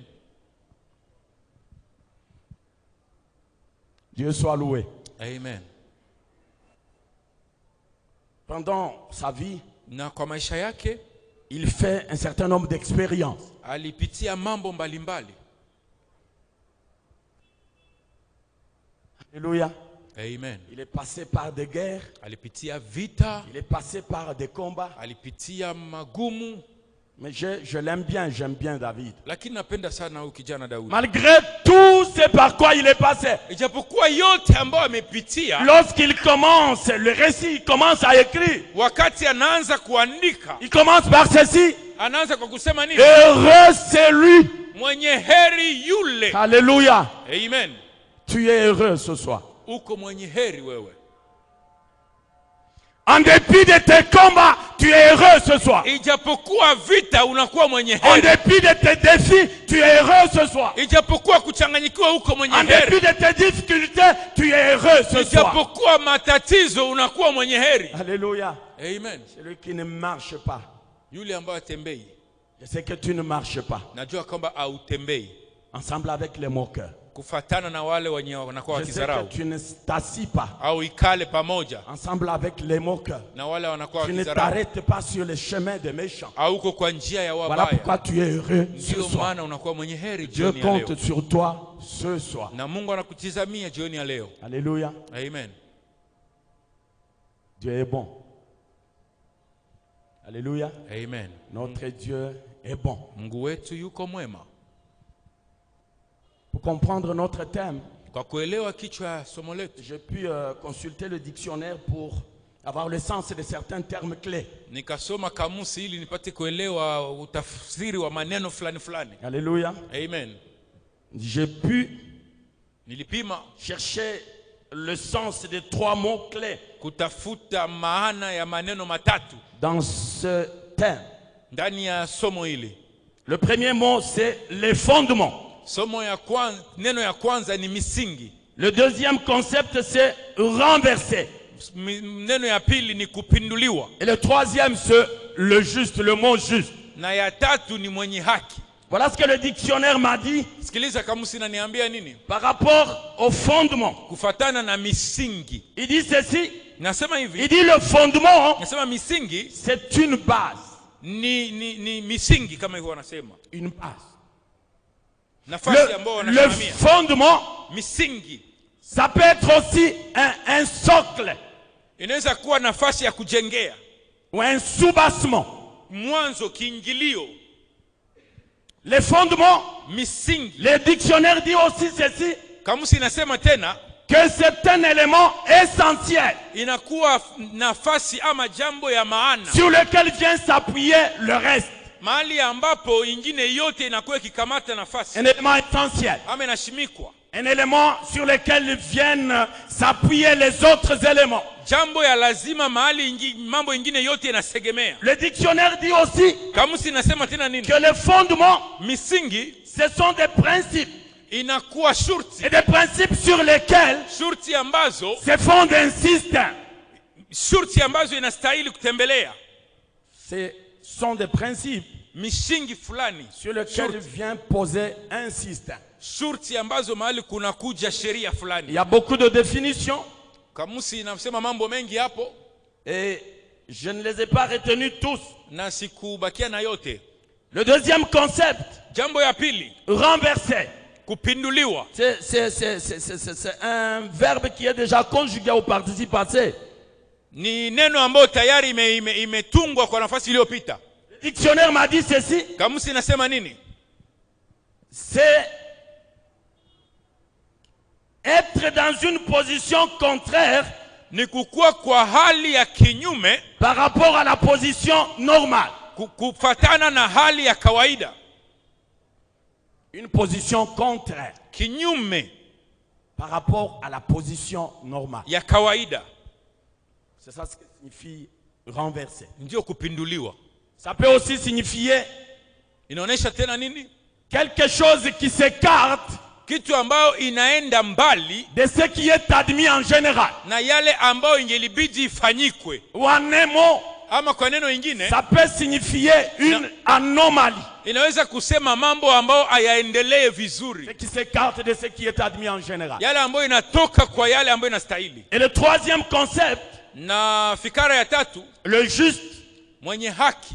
Speaker 1: Dieu soit loué.
Speaker 2: Amen.
Speaker 1: Pendant sa vie,
Speaker 2: Na kwa maisha yake
Speaker 1: il fait un certain nombre d'expériences.
Speaker 2: alipitia mambo mbalimbali.
Speaker 1: Alléluia.
Speaker 2: Amen.
Speaker 1: Il est passé par des guerres.
Speaker 2: Alipitia vita,
Speaker 1: Il est passé par des combats.
Speaker 2: alipitia magumu,
Speaker 1: Mais je l'aime bien, j'aime bien David.
Speaker 2: lakini napenda sana huyu kijana Daudi.
Speaker 1: Malgré tout ce par quoi il est passé.
Speaker 2: Ijapokuwa yote ambayo amepitia,
Speaker 1: Lorsqu'il commence le récit, il commence à écrire.
Speaker 2: wakati anaanza kuandika,
Speaker 1: Il commence par ceci.
Speaker 2: anaanza kwa kusema nini?
Speaker 1: Heureux c'est lui.
Speaker 2: Mwenye heri yule.
Speaker 1: Alléluia.
Speaker 2: Amen.
Speaker 1: Tu es heureux ce soir.
Speaker 2: Uko mwenye heri wewe.
Speaker 1: En dépit de tes combats, tu es heureux ce soir.
Speaker 2: Ijapokuwa vita unakuwa mwenye
Speaker 1: En
Speaker 2: heri.
Speaker 1: dépit de tes défis, tu es heureux ce soir.
Speaker 2: Ijapokuwa kuchanganyikiwa uko mwenye
Speaker 1: En dépit
Speaker 2: heri.
Speaker 1: de tes difficultés, tu es heureux ce soir.
Speaker 2: Ijapokuwa matatizo unakuwa mwenye heri.
Speaker 1: Alléluia.
Speaker 2: Amen.
Speaker 1: Celui qui ne marche pas.
Speaker 2: Yule ambaye atembei,
Speaker 1: Je sais que tu ne marches pas.
Speaker 2: najua kwamba hautembei
Speaker 1: Ensemble avec les moqueurs.
Speaker 2: kufatana na wale wenye wanakuwa
Speaker 1: Je sais que
Speaker 2: wakizarau,
Speaker 1: tu ne t'assis pas.
Speaker 2: au ikale pamoja
Speaker 1: Ensemble avec les moqueurs.
Speaker 2: na wale wanakuwa
Speaker 1: Tu ne
Speaker 2: wakizarau,
Speaker 1: t'arrêtes pas sur le chemin des méchants.
Speaker 2: au uko kwa njia ya
Speaker 1: Voilà
Speaker 2: wabaya.
Speaker 1: pourquoi tu es heureux ce
Speaker 2: Ndio
Speaker 1: soir.
Speaker 2: maana unakuwa mwenye heri
Speaker 1: Dieu
Speaker 2: jioni ya leo,
Speaker 1: compte sur toi ce soir.
Speaker 2: na Mungu anakutizamia jioni ya leo.
Speaker 1: Alléluia.
Speaker 2: Amen.
Speaker 1: Dieu est bon. Alléluia.
Speaker 2: Amen.
Speaker 1: Notre Dieu est bon.
Speaker 2: Mungu wetu yuko mwema.
Speaker 1: Pour comprendre notre thème,
Speaker 2: Kwa kuelewa kichwa ya somo letu,
Speaker 1: j'ai pu consulter le dictionnaire pour avoir le sens de certains termes clés.
Speaker 2: nikasoma kamusi ili nipate kuelewa utafsiri wa maneno fulani fulani.
Speaker 1: Alléluia.
Speaker 2: Amen.
Speaker 1: J'ai pu
Speaker 2: Nilipima
Speaker 1: chercher le sens des 3 mots clés
Speaker 2: kutafuta maana ya maneno matatu
Speaker 1: dans ce thème.
Speaker 2: ndani ya somo hili.
Speaker 1: Le premier mot, c'est les fondements.
Speaker 2: Somo ya kwanza, neno ya kwanza ni misingi.
Speaker 1: Le deuxième concept, c'est renverser.
Speaker 2: Neno ya pili ni kupinduliwa,
Speaker 1: Et le troisième, c'est le juste, le mot juste.
Speaker 2: na ya tatu ni mwenye haki.
Speaker 1: Voilà ce que le dictionnaire m'a dit
Speaker 2: Sikiliza kamusi inaniambia nini
Speaker 1: par rapport au fondement.
Speaker 2: kufatana na misingi.
Speaker 1: Il dit ceci,
Speaker 2: Nasema
Speaker 1: il
Speaker 2: hivi,
Speaker 1: dit le fondement,
Speaker 2: nasema misingi
Speaker 1: c'est une base.
Speaker 2: ni misingi kama hivyo wanasema.
Speaker 1: Une base.
Speaker 2: Nafasi ambayo
Speaker 1: Le
Speaker 2: wanasimamia.
Speaker 1: fondement,
Speaker 2: Misingi
Speaker 1: ça peut être aussi un socle
Speaker 2: inaweza kuwa nafasi ya kujengea,
Speaker 1: ou un soubassement.
Speaker 2: mwanzo, kiingilio.
Speaker 1: Les fondements,
Speaker 2: Misingi,
Speaker 1: le dictionnaire dit aussi ceci,
Speaker 2: kamusi inasema tena,
Speaker 1: que c'est un élément essentiel
Speaker 2: inakuwa nafasi ama jambo ya maana,
Speaker 1: sur lequel vient s'appuyer le reste.
Speaker 2: mahali ambapo ingine yote inakuwa ikikamata nafasi
Speaker 1: Un élément essentiel.
Speaker 2: ama inashimikwa,
Speaker 1: Un élément sur lequel viennent s'appuyer les autres éléments.
Speaker 2: jambo ya lazima, mahali mambo ingine yote inasegemea.
Speaker 1: Le dictionnaire dit aussi
Speaker 2: Kamusi inasema tena nini?
Speaker 1: que les fondements,
Speaker 2: Misingi
Speaker 1: ce sont des principes.
Speaker 2: inakuwa shurti,
Speaker 1: Et des principes sur lesquels
Speaker 2: shurti ambazo
Speaker 1: se fonde un système.
Speaker 2: inastahili kutembelea,
Speaker 1: Ce sont des principes
Speaker 2: mishingi fulani,
Speaker 1: sur lesquels vient poser un système.
Speaker 2: shurti ambazo mahali kuna kuja sheria
Speaker 1: Il
Speaker 2: fulani.
Speaker 1: y a beaucoup de définitions
Speaker 2: Kamusi inasema mambo mengi hapo
Speaker 1: et je ne les ai pas retenus tous.
Speaker 2: na sikubakia na yote.
Speaker 1: Le deuxième concept,
Speaker 2: Jambo ya pili,
Speaker 1: renverser.
Speaker 2: kupinduliwa,
Speaker 1: C'est un verbe qui est déjà conjugué au participe passé.
Speaker 2: ni neno ambayo tayari imetungwa kwa nafasi iliyopita.
Speaker 1: Le dictionnaire m'a dit ceci,
Speaker 2: Kamusi inasema nini?
Speaker 1: c'est être dans une position contraire
Speaker 2: Ni kukua kwa hali ya kinyume
Speaker 1: par rapport à la position normale.
Speaker 2: kufatana na hali ya kawaida,
Speaker 1: Une position contraire
Speaker 2: kinyume
Speaker 1: par rapport à la position normale.
Speaker 2: ya kawaida.
Speaker 1: C'est ça ce que signifie renverser.
Speaker 2: ndio kupinduliwa.
Speaker 1: Ça peut aussi signifier
Speaker 2: Inaonesha tena nini?
Speaker 1: quelque chose qui s'écarte
Speaker 2: Kitu ambayo inaenda mbali
Speaker 1: de ce qui est admis en général.
Speaker 2: na yale ambayo ingelibidi ifanyikwe.
Speaker 1: Ou en un mot,
Speaker 2: Ama kwa neno ingine,
Speaker 1: ça peut signifier une anomalie.
Speaker 2: inaweza kusema mambo ambayo hayaendelee vizuri.
Speaker 1: Ce qui s'écarte de ce qui est admis en général.
Speaker 2: Yale ambayo inatoka kwa yale ambayo inastahili.
Speaker 1: Et le troisième concept,
Speaker 2: Na fikara ya tatu,
Speaker 1: le juste.
Speaker 2: mwenye haki.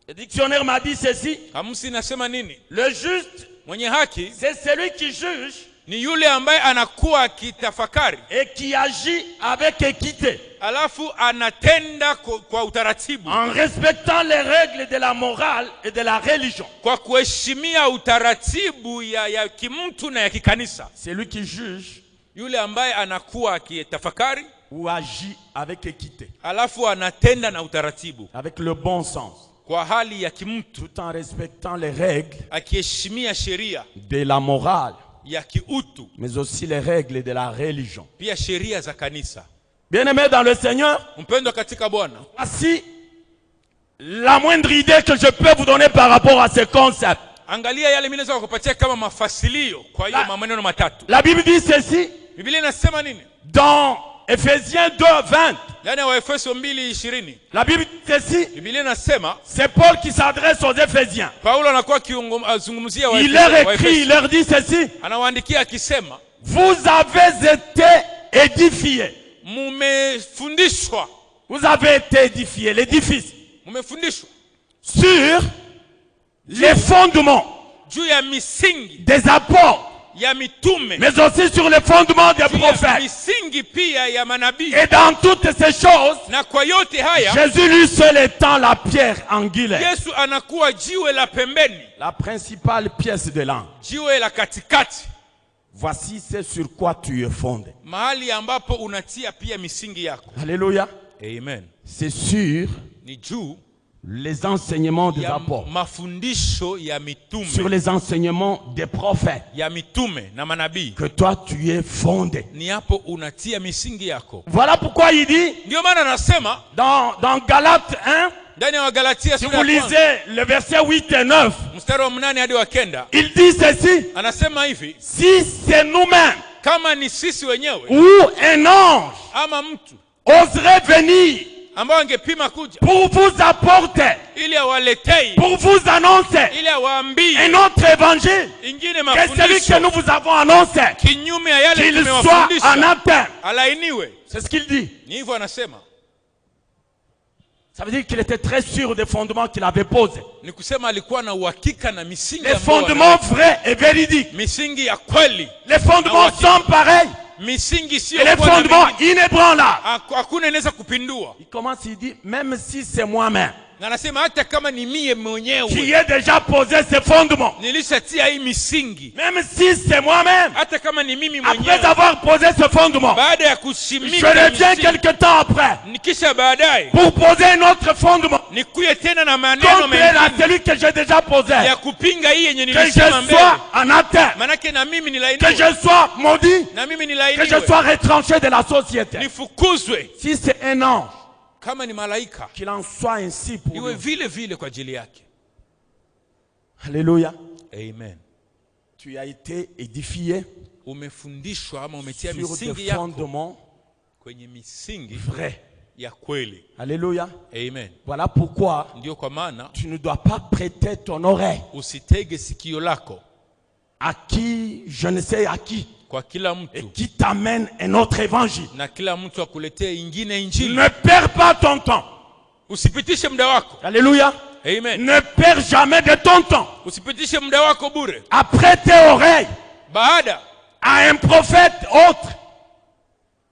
Speaker 1: Le dictionnaire m'a dit ceci.
Speaker 2: Kamusi inasema nini?
Speaker 1: Le juste,
Speaker 2: Mwenye haki
Speaker 1: c'est celui qui juge
Speaker 2: ni yule ambaye anakuwa akitafakari
Speaker 1: et qui agit avec équité,
Speaker 2: alafu anatenda kwa utaratibu,
Speaker 1: en respectant les règles de la morale et de la religion.
Speaker 2: kwa kuheshimia utaratibu ya kimtu na ya kikanisa.
Speaker 1: Celui qui juge
Speaker 2: Yule ambaye anakuwa akitafakari
Speaker 1: ou agit avec équité,
Speaker 2: alafu anatenda na utaratibu
Speaker 1: avec le bon sens,
Speaker 2: kwa hali ya kimtu,
Speaker 1: tout en respectant les règles
Speaker 2: akiheshimia sheria
Speaker 1: de la morale,
Speaker 2: ya kiutu,
Speaker 1: mais aussi les règles de la religion.
Speaker 2: pia sheria za kanisa.
Speaker 1: Bien-aimés dans le Seigneur,
Speaker 2: Mpendwa katika Bwana,
Speaker 1: voici la moindre idée que je peux vous donner par rapport à ce concept.
Speaker 2: angalia yale mimi naweza kukupatia kama mafasilio kwa hiyo maneno matatu.
Speaker 1: La Bible dit ceci
Speaker 2: Biblia inasema nini?
Speaker 1: dans Ephésiens 2:20.
Speaker 2: Ndani wa Efeso 2:20.
Speaker 1: La Bible dit ceci,
Speaker 2: Biblia inasema,
Speaker 1: c'est Paul qui s'adresse aux Éphésiens.
Speaker 2: Paulo anakuwa azungumzia wa
Speaker 1: Il leur écrit, il leur dit ceci:
Speaker 2: anawaandikia akisema,
Speaker 1: vous avez été édifiés.
Speaker 2: mumefundishwa,
Speaker 1: Vous avez été édifiés, l'édifice,
Speaker 2: mumefundishwa
Speaker 1: sur les fondements
Speaker 2: juu ya misingi
Speaker 1: des apôtres,
Speaker 2: ya mitume,
Speaker 1: mais aussi sur les fondements des
Speaker 2: juu ya
Speaker 1: prophètes.
Speaker 2: misingi pia ya manabii.
Speaker 1: Et dans toutes ces choses,
Speaker 2: Na kwa yote haya
Speaker 1: Jésus lui seul étant la pierre angulaire,
Speaker 2: Yesu anakuwa jiwe la pembeni,
Speaker 1: la principale pièce de l'angle.
Speaker 2: jiwe la katikati,
Speaker 1: Voici c'est sur quoi tu es fondé.
Speaker 2: mahali ambapo unatia pia misingi yako.
Speaker 1: Alléluia.
Speaker 2: Amen.
Speaker 1: C'est sur
Speaker 2: Ni juu
Speaker 1: les enseignements des
Speaker 2: ya
Speaker 1: apôtres,
Speaker 2: mafundisho ya
Speaker 1: sur
Speaker 2: mitume,
Speaker 1: les enseignements des prophètes,
Speaker 2: ya mitume na manabii.
Speaker 1: que toi tu es fondé.
Speaker 2: Ni hapo unatia misingi yako.
Speaker 1: Voilà pourquoi il dit
Speaker 2: Ndio maana anasema
Speaker 1: dans Galates 1,
Speaker 2: ndani ya Wagalatia
Speaker 1: si
Speaker 2: sura
Speaker 1: vous
Speaker 2: ya kwanza,
Speaker 1: lisez le verset 8 et 9,
Speaker 2: mstari wa 8 hadi wa 9,
Speaker 1: il dit ceci:
Speaker 2: anasema hivi,
Speaker 1: si c'est nous-mêmes
Speaker 2: kama ni sisi wenyewe
Speaker 1: ou un ange
Speaker 2: ama mtu
Speaker 1: oserait venir
Speaker 2: ambao angepima kuja
Speaker 1: pour vous apporter,
Speaker 2: ili awaletei,
Speaker 1: pour vous annoncer
Speaker 2: ili awaambie
Speaker 1: un autre évangile
Speaker 2: ingine
Speaker 1: que celui que
Speaker 2: mafundisho
Speaker 1: nous vous avons annoncé,
Speaker 2: kinyume ya yale
Speaker 1: qu'il soit
Speaker 2: tumewafundisha,
Speaker 1: anathème.
Speaker 2: alainiwe.
Speaker 1: C'est ce qu'il dit.
Speaker 2: Ni hivyo anasema.
Speaker 1: Ça veut dire qu'il était très sûr des fondements qu'il avait posés.
Speaker 2: Ni kusema alikuwa na uhakika na misingi
Speaker 1: Les
Speaker 2: ambayo
Speaker 1: fondements vrais et véridiques.
Speaker 2: misingi ya kweli,
Speaker 1: Les fondements sont pareils.
Speaker 2: misingi sio
Speaker 1: Et les
Speaker 2: kuwa na
Speaker 1: fondements
Speaker 2: mengi.
Speaker 1: inébranlables.
Speaker 2: Hakuna inaweza kupindua.
Speaker 1: Il commence, il dit, même si c'est moi-même
Speaker 2: Na anasema hata kama ni mie
Speaker 1: qui
Speaker 2: mwenyewe
Speaker 1: ai déjà posé ces fondements,
Speaker 2: nilishatia hii misingi,
Speaker 1: même si c'est moi-même,
Speaker 2: hata kama ni mimi
Speaker 1: après
Speaker 2: mwenyewe,
Speaker 1: avoir posé ce fondement,
Speaker 2: baada ya
Speaker 1: je
Speaker 2: kushimika
Speaker 1: reviens
Speaker 2: misingi,
Speaker 1: quelque temps après
Speaker 2: nikisha baadaye
Speaker 1: pour poser un autre fondement
Speaker 2: nikuye tena na maneno
Speaker 1: contraire à
Speaker 2: mengine
Speaker 1: celui que j'ai déjà posé.
Speaker 2: ya kupinga hii yenye
Speaker 1: Que je
Speaker 2: nilisema mbele,
Speaker 1: sois anathème,
Speaker 2: manake na mimi
Speaker 1: que
Speaker 2: nilainiwe,
Speaker 1: je sois maudit,
Speaker 2: na mimi
Speaker 1: que je
Speaker 2: nilainiwe,
Speaker 1: sois retranché de la société.
Speaker 2: nifukuzwe.
Speaker 1: Si c'est un ange,
Speaker 2: Kama ni malaika,
Speaker 1: qu'il en soit ainsi pour
Speaker 2: iwe
Speaker 1: nous.
Speaker 2: vile vile kwa ajili yake.
Speaker 1: Alléluia.
Speaker 2: Amen.
Speaker 1: Tu as été édifié
Speaker 2: Umefundishwa ama umetia
Speaker 1: sur
Speaker 2: misingi
Speaker 1: des
Speaker 2: yako
Speaker 1: fondements
Speaker 2: kwenye misingi
Speaker 1: vrais.
Speaker 2: ya kweli.
Speaker 1: Alléluia.
Speaker 2: Amen.
Speaker 1: Voilà pourquoi
Speaker 2: Ndio kwa maana
Speaker 1: tu ne dois pas prêter ton oreille
Speaker 2: usitege sikio lako
Speaker 1: à qui, je ne sais à qui,
Speaker 2: kwa kila
Speaker 1: et
Speaker 2: mtu
Speaker 1: qui t'amène un autre évangile.
Speaker 2: na kila mtu akuletee ingine injili.
Speaker 1: Ne perds pas ton temps.
Speaker 2: Usipitishe muda wako.
Speaker 1: Alléluia.
Speaker 2: Amen.
Speaker 1: Ne perds jamais de ton temps
Speaker 2: Usipitishe muda wako bure.
Speaker 1: à prêter oreille
Speaker 2: Baada
Speaker 1: à un prophète autre,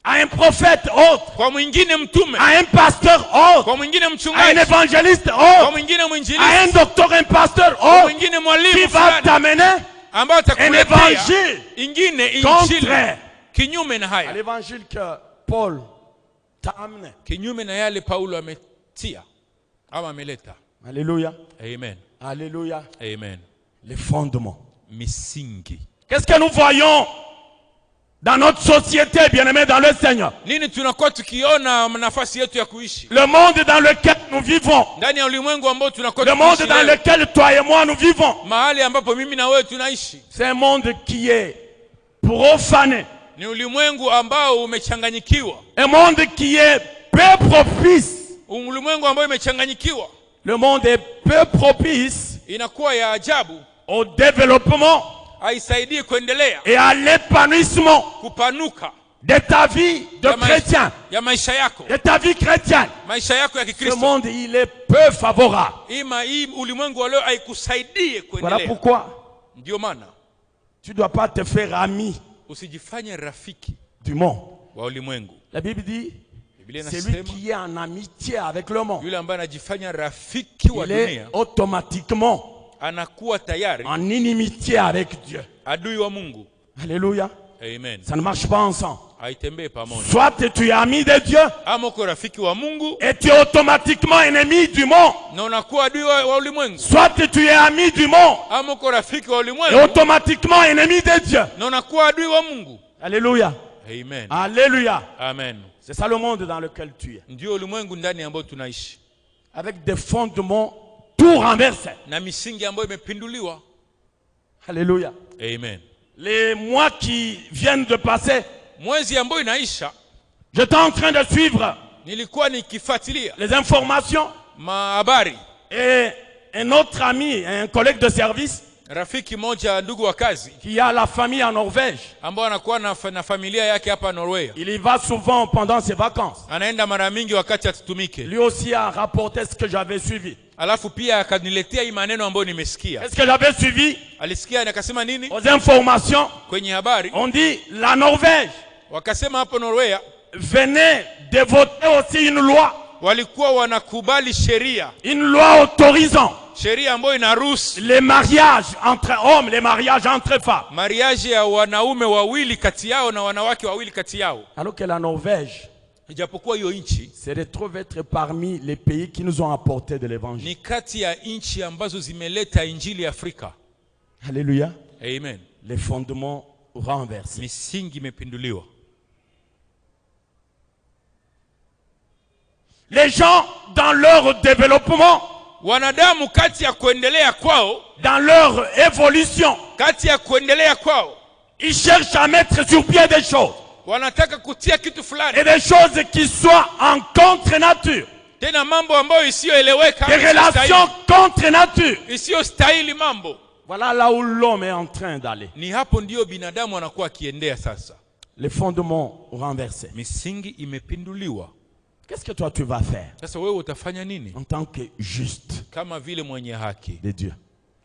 Speaker 1: à un prophète autre,
Speaker 2: kwa mwingine mtume,
Speaker 1: à un pasteur autre,
Speaker 2: kwa mwingine
Speaker 1: à un
Speaker 2: mchungaji,
Speaker 1: évangéliste
Speaker 2: kwa
Speaker 1: autre,
Speaker 2: mwingine
Speaker 1: à un
Speaker 2: mwinjilisti,
Speaker 1: docteur, un pasteur
Speaker 2: kwa
Speaker 1: autre,
Speaker 2: mwingine
Speaker 1: qui
Speaker 2: mwalimu
Speaker 1: va
Speaker 2: fulani
Speaker 1: t'amener
Speaker 2: ambao
Speaker 1: un
Speaker 2: atakuletea
Speaker 1: évangile
Speaker 2: ingine injili
Speaker 1: contraire
Speaker 2: kinyume na
Speaker 1: à
Speaker 2: haya,
Speaker 1: l'évangile que Paul t'a amené.
Speaker 2: kinyume na yale Paulo ametia ama ameleta.
Speaker 1: Alléluia.
Speaker 2: Amen.
Speaker 1: Alléluia.
Speaker 2: Amen.
Speaker 1: Les fondements.
Speaker 2: Misingi.
Speaker 1: Qu'est-ce que nous voyons Dans notre société, bien-aimés dans le Seigneur.
Speaker 2: Nini tunakuwa tukiona nafasi yetu ya kuishi?
Speaker 1: Le monde dans lequel nous vivons.
Speaker 2: Ndani ya ulimwengu ambao tunakuwa
Speaker 1: Le monde dans lequel toi et moi nous vivons.
Speaker 2: Mahali ambapo mimi na wewe tunaishi.
Speaker 1: C'est un monde qui est profané.
Speaker 2: Ni ulimwengu ambao umechanganyikiwa.
Speaker 1: Un monde qui est peu propice.
Speaker 2: Ulimwengu ambao umechanganyikiwa.
Speaker 1: Le monde est peu propice.
Speaker 2: Inakuwa ya ajabu.
Speaker 1: Au développement.
Speaker 2: Haisaidii kuendelea.
Speaker 1: Et à l'épanouissement.
Speaker 2: Kupanuka.
Speaker 1: De ta vie de chrétien.
Speaker 2: Ya maisha yako.
Speaker 1: De ta vie chrétienne.
Speaker 2: Maisha yako ya Kikristo.
Speaker 1: Ce monde il est peu favorable.
Speaker 2: Ulimwengu leo haikusaidie kuendelea.
Speaker 1: Voilà pourquoi.
Speaker 2: Ndio maana.
Speaker 1: Tu dois pas te faire ami.
Speaker 2: Usijifanye rafiki
Speaker 1: du monde.
Speaker 2: Wa ulimwengu.
Speaker 1: La Bible dit celui qui est en amitié avec le monde.
Speaker 2: Yule ambaye anajifanya rafiki wa dunia.
Speaker 1: Il est automatiquement
Speaker 2: anakuwa tayari
Speaker 1: en inimitié avec Dieu.
Speaker 2: Adui wa Mungu.
Speaker 1: Alléluia.
Speaker 2: Amen.
Speaker 1: Ça ne marche pas ensemble.
Speaker 2: Haitembei pamoja.
Speaker 1: Soit tu es ami de Dieu.
Speaker 2: Ama uko rafiki wa Mungu.
Speaker 1: Et tu es automatiquement ennemi du monde.
Speaker 2: Na unakuwa adui wa ulimwengu.
Speaker 1: Soit tu es ami du monde.
Speaker 2: Ama uko rafiki wa ulimwengu.
Speaker 1: Et automatiquement ennemi de Dieu.
Speaker 2: Na unakuwa adui wa Mungu.
Speaker 1: Alléluia.
Speaker 2: Amen.
Speaker 1: Alléluia.
Speaker 2: Amen.
Speaker 1: C'est ça le monde dans lequel tu es.
Speaker 2: Ndio ulimwengu ndani ambao tunaishi.
Speaker 1: Avec des fondements tout renversés.
Speaker 2: Na misingi ambayo imepinduliwa.
Speaker 1: Alléluia.
Speaker 2: Amen.
Speaker 1: Les mois qui viennent de passer,
Speaker 2: mwezi ambao inaisha,
Speaker 1: j'étais en train de suivre
Speaker 2: nilikuwa nikifuatilia
Speaker 1: les informations.
Speaker 2: Mahabari.
Speaker 1: Et un autre ami, un collègue de service,
Speaker 2: rafiki moja ndugu wa kazi,
Speaker 1: qui a la famille en Norvège,
Speaker 2: ambao anakuwa na familia yake hapa Norway.
Speaker 1: Il y va souvent pendant ses vacances.
Speaker 2: Anaenda mara mingi wakati atutumike.
Speaker 1: Lui aussi a rapporté ce que j'avais suivi.
Speaker 2: Alafu pia akaniletea hii maneno ambayo nimesikia.
Speaker 1: Est-ce que j'avais suivi?
Speaker 2: Alisikia na akasema nini?
Speaker 1: Aux informations,
Speaker 2: kwenye habari,
Speaker 1: on dit la Norvège,
Speaker 2: wakasema hapo Norway,
Speaker 1: venait de voter aussi une loi.
Speaker 2: Walikuwa wanakubali sheria.
Speaker 1: Une loi autorisant
Speaker 2: sheria ambayo inaruhusu
Speaker 1: les mariages entre hommes, les mariages entre femmes.
Speaker 2: Mariage ya wanaume wawili kati yao na wanawake wawili kati yao.
Speaker 1: Alors que la Norvège,
Speaker 2: ijapokuwa hiyo nchi
Speaker 1: se retrouve être parmi les pays qui nous ont apporté de l'évangile.
Speaker 2: Ni kati ya nchi ambazo zimeleta injili Afrika.
Speaker 1: Alléluia.
Speaker 2: Amen.
Speaker 1: Les fondements renversés.
Speaker 2: Misingi imepinduliwa.
Speaker 1: Les gens dans leur développement,
Speaker 2: wanadamu kati ya kuendelea kwao,
Speaker 1: dans leur évolution,
Speaker 2: kati ya kuendelea kwao,
Speaker 1: ils cherchent à mettre sur pied des choses.
Speaker 2: Wanataka kutia kitu fulani.
Speaker 1: Et des choses qui soient en contre nature.
Speaker 2: Tena mambo ambayo isiyoeleweka.
Speaker 1: Des relations contre nature.
Speaker 2: Isiyostahili mambo.
Speaker 1: Voilà là où l'homme est en train d'aller.
Speaker 2: Ni hapo ndio binadamu anakuwa akiendea sasa.
Speaker 1: Les fondements renversés.
Speaker 2: Misingi imepinduliwa.
Speaker 1: Qu'est-ce que toi tu vas faire?
Speaker 2: Sasa wewe utafanya nini?
Speaker 1: En tant que juste.
Speaker 2: Kama vile mwenye haki
Speaker 1: de Dieu.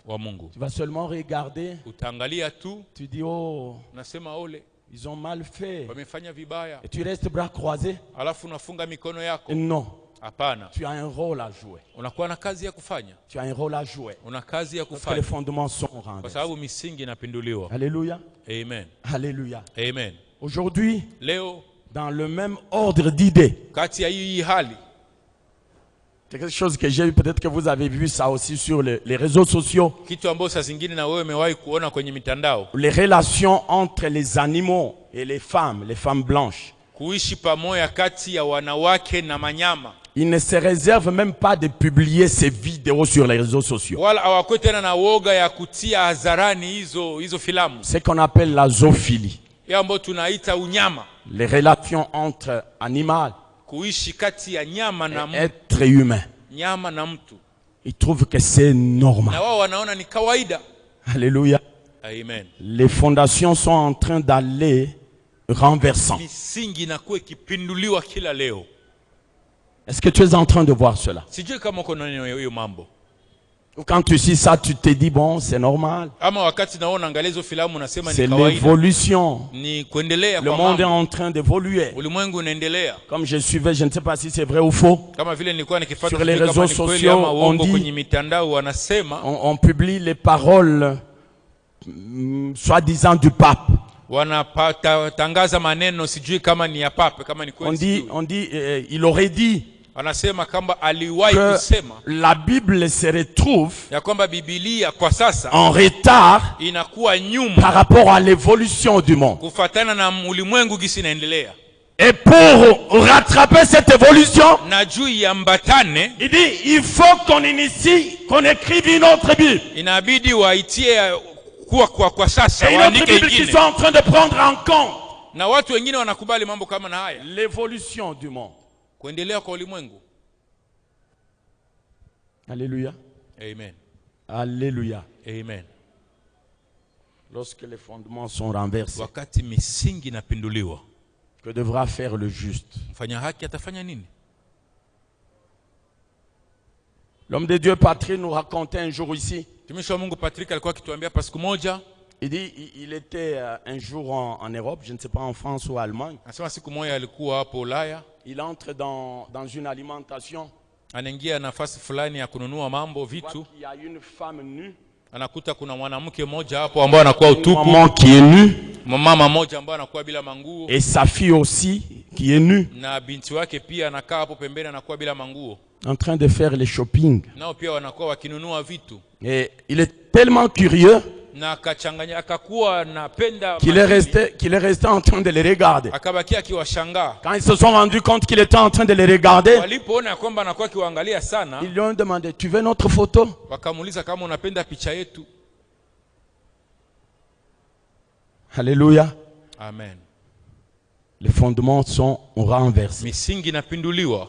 Speaker 2: Wa Mungu.
Speaker 1: Tu vas seulement regarder.
Speaker 2: Utaangalia tu.
Speaker 1: Tu dis oh.
Speaker 2: Nasema ole.
Speaker 1: Ils ont mal fait.
Speaker 2: Wamefanya vibaya.
Speaker 1: Et tu restes bras croisés.
Speaker 2: Alafu unafunga mikono yako.
Speaker 1: Non.
Speaker 2: Hapana.
Speaker 1: Tu as un rôle à jouer.
Speaker 2: Unakuwa na kazi ya kufanya.
Speaker 1: Tu as un rôle à jouer.
Speaker 2: Una kazi ya
Speaker 1: kufanya.
Speaker 2: Parce
Speaker 1: que les fondements sont renversés.
Speaker 2: Kwa sababu misingi inapinduliwa.
Speaker 1: Alléluia.
Speaker 2: Amen.
Speaker 1: Alléluia.
Speaker 2: Amen.
Speaker 1: Aujourd'hui,
Speaker 2: leo,
Speaker 1: dans le même ordre d'idées,
Speaker 2: kati ya hii hali,
Speaker 1: c'est quelque chose que j'ai vu, peut-être que vous avez vu ça aussi sur les réseaux sociaux.
Speaker 2: Kitu ambacho saa zingine na wewe umewahi kuona kwenye mitandao.
Speaker 1: Les relations entre les animaux et les femmes blanches.
Speaker 2: Kuishi pamoja kati ya wanawake na manyama.
Speaker 1: Il ne se réserve même pas de publier ces vidéos sur les réseaux sociaux.
Speaker 2: Wala hawakuwa tena na woga ya kutia hadharani hizo filamu.
Speaker 1: Ce qu'on appelle la zoophilie.
Speaker 2: Ya ambayo tunaita unyama.
Speaker 1: Les relations entre animaux.
Speaker 2: Kuishi kati ya nyama na
Speaker 1: être humain.
Speaker 2: Nyama na mtu.
Speaker 1: Ils trouvent que c'est normal.
Speaker 2: Na wao wanaona ni kawaida.
Speaker 1: Alléluia.
Speaker 2: Amen.
Speaker 1: Les fondations sont en train d'aller renversant.
Speaker 2: Misingi inakuwa ikipinduliwa kila leo.
Speaker 1: Est-ce que tu es en train de voir cela?
Speaker 2: Sijui kama uko na hiyo mambo.
Speaker 1: Quand tu sais ça, tu te dis bon, c'est normal.
Speaker 2: Ama wakati naona angalia hizo filamu nasema ni
Speaker 1: kawaida.
Speaker 2: C'est
Speaker 1: l'évolution.
Speaker 2: Ni kuendelea
Speaker 1: kwa mambo. Le monde est en train d'évoluer.
Speaker 2: Ulimwengu unaendelea.
Speaker 1: Comme je suivais, je ne sais pas si c'est vrai ou faux.
Speaker 2: Kama vile nilikuwa nikifuata
Speaker 1: sur les réseaux sociaux, on dit,
Speaker 2: kwenye mitandao wanasema,
Speaker 1: on publie les paroles soi-disant du pape.
Speaker 2: Wanatangaza maneno sijui kama ni ya pape, kama ni kweli.
Speaker 1: On dit il aurait dit
Speaker 2: Anasema kwamba aliwahi
Speaker 1: que
Speaker 2: kusema
Speaker 1: la Bible se retrouve
Speaker 2: ya kwamba Biblia kwa sasa
Speaker 1: en retard
Speaker 2: inakuwa nyuma
Speaker 1: par rapport à l'évolution du monde.
Speaker 2: kufuatana na ulimwengu gisi inaendelea.
Speaker 1: Et pour rattraper cette évolution,
Speaker 2: Na juu ya mbatane,
Speaker 1: il dit il faut qu'on initie, qu'on écrive une autre Bible.
Speaker 2: inabidi waitie kwa sasa
Speaker 1: Et une autre
Speaker 2: waandike
Speaker 1: Bible qui
Speaker 2: ingine.
Speaker 1: sont en train de prendre en compte
Speaker 2: Na watu wengine wanakubali mambo kama na haya,
Speaker 1: l'évolution du monde.
Speaker 2: kuendelea kwa ulimwengu.
Speaker 1: Alléluia.
Speaker 2: Amen.
Speaker 1: Alléluia.
Speaker 2: Amen.
Speaker 1: Lorsque les fondements sont renversés,
Speaker 2: Wakati misingi inapinduliwa,
Speaker 1: que devra faire le juste?
Speaker 2: mfanya haki atafanya nini?
Speaker 1: L'homme de Dieu Patrick nous racontait un jour ici.
Speaker 2: Mtumishi wa Mungu Patrick alikuwa akituambia pa siku moja,
Speaker 1: Il dit il était un jour en Europe, je ne sais pas en France ou en Allemagne.
Speaker 2: anasema siku moja alikuwa hapo Ulaya,
Speaker 1: Il entre dans une alimentation.
Speaker 2: anaingia nafasi fulani ya kununua mambo
Speaker 1: Il voit
Speaker 2: vitu,
Speaker 1: qu'il y a une femme nue,
Speaker 2: anakuta kuna mwanamke mmoja hapo ambaye anakuwa
Speaker 1: une
Speaker 2: utupu,
Speaker 1: maman qui est nue
Speaker 2: mama mmoja ambaye anakuwa bila manguo,
Speaker 1: et sa fille aussi qui est nue,
Speaker 2: na binti wake pia anakaa hapo pembeni anakuwa bila manguo,
Speaker 1: en train de faire les shopping.
Speaker 2: nao pia wanakuwa wakinunua vitu.
Speaker 1: Et il est tellement curieux
Speaker 2: Na akachanganya, akakuwa anapenda
Speaker 1: qu'il est resté en train de les regarder.
Speaker 2: akabakia akiwashangaa.
Speaker 1: Quand ils se sont rendus compte qu'il était en train de les regarder,
Speaker 2: Walipoona ya kwamba anakuwa akiwaangalia sana,
Speaker 1: ils lui ont demandé, tu veux notre photo?
Speaker 2: wakamuuliza kama unapenda picha yetu.
Speaker 1: Alléluia.
Speaker 2: Amen.
Speaker 1: Les fondements sont renversés.
Speaker 2: Misingi inapinduliwa.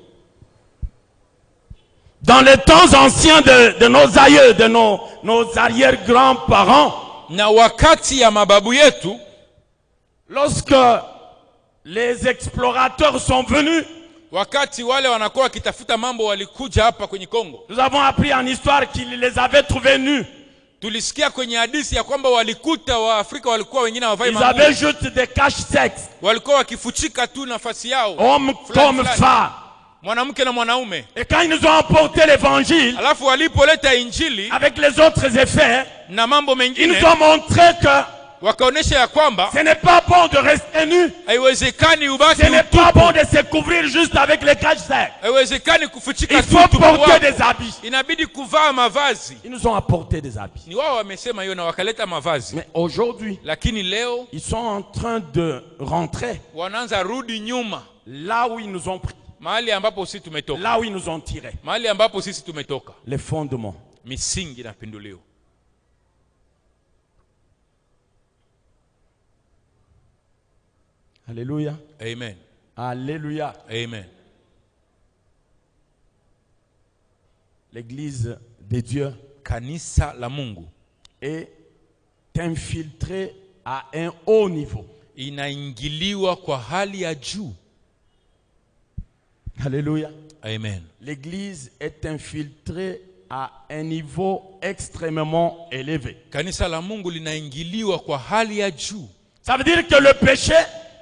Speaker 1: Dans les temps anciens de nos aïeux, de nos arrière-grands-parents,
Speaker 2: Na wakati ya mababu yetu,
Speaker 1: lorsque les explorateurs sont venus,
Speaker 2: wakati wale wanakuwa wakitafuta mambo walikuja hapa kwenye Kongo,
Speaker 1: nous avons appris en histoire qu'ils les avaient trouvés nus.
Speaker 2: tulisikia kwenye hadithi ya kwamba walikuta Waafrika walikuwa wengine hawavai
Speaker 1: Ils
Speaker 2: manguo,
Speaker 1: avaient juste des caches-sexes,
Speaker 2: walikuwa wakifuchika tu nafasi yao,
Speaker 1: hommes
Speaker 2: fulani
Speaker 1: comme
Speaker 2: fulani,
Speaker 1: femmes.
Speaker 2: mwanamke na mwanaume.
Speaker 1: Et quand ils nous ont apporté l'évangile,
Speaker 2: Alafu walipoleta injili
Speaker 1: avec les autres effets,
Speaker 2: na mambo
Speaker 1: ils
Speaker 2: mengine,
Speaker 1: nous ont montré que
Speaker 2: wakaonesha ya kwamba
Speaker 1: ce n'est pas bon de rester nu.
Speaker 2: haiwezekani ubaki
Speaker 1: Ce n'est pas
Speaker 2: utupu,
Speaker 1: bon de se couvrir juste avec les caches-secs.
Speaker 2: haiwezekani kufuchika
Speaker 1: Il
Speaker 2: tu
Speaker 1: faut
Speaker 2: utupu
Speaker 1: porter
Speaker 2: wako.
Speaker 1: des habits.
Speaker 2: Inabidi kuvaa mavazi.
Speaker 1: Ils nous ont apporté des habits.
Speaker 2: Ni wao wamesema hiyo na wakaleta mavazi,
Speaker 1: Mais aujourd'hui,
Speaker 2: lakini leo
Speaker 1: ils sont en train de rentrer
Speaker 2: wanaanza rudi nyuma,
Speaker 1: là où ils nous ont pris,
Speaker 2: mahali ambapo sisi tumetoka,
Speaker 1: là où ils nous ont tirés.
Speaker 2: mahali ambapo sisi tumetoka.
Speaker 1: Les fondements.
Speaker 2: Misingi inapinduliwa.
Speaker 1: Alléluia.
Speaker 2: Amen.
Speaker 1: Alléluia.
Speaker 2: Amen.
Speaker 1: L'église de Dieu
Speaker 2: Kanisa la Mungu
Speaker 1: est infiltrée à un haut niveau.
Speaker 2: inaingiliwa kwa hali ya juu.
Speaker 1: Alléluia.
Speaker 2: Amen.
Speaker 1: L'église est infiltrée à un niveau extrêmement élevé.
Speaker 2: Kanisa la Mungu linaingiliwa kwa hali ya juu.
Speaker 1: Ça veut dire que le péché,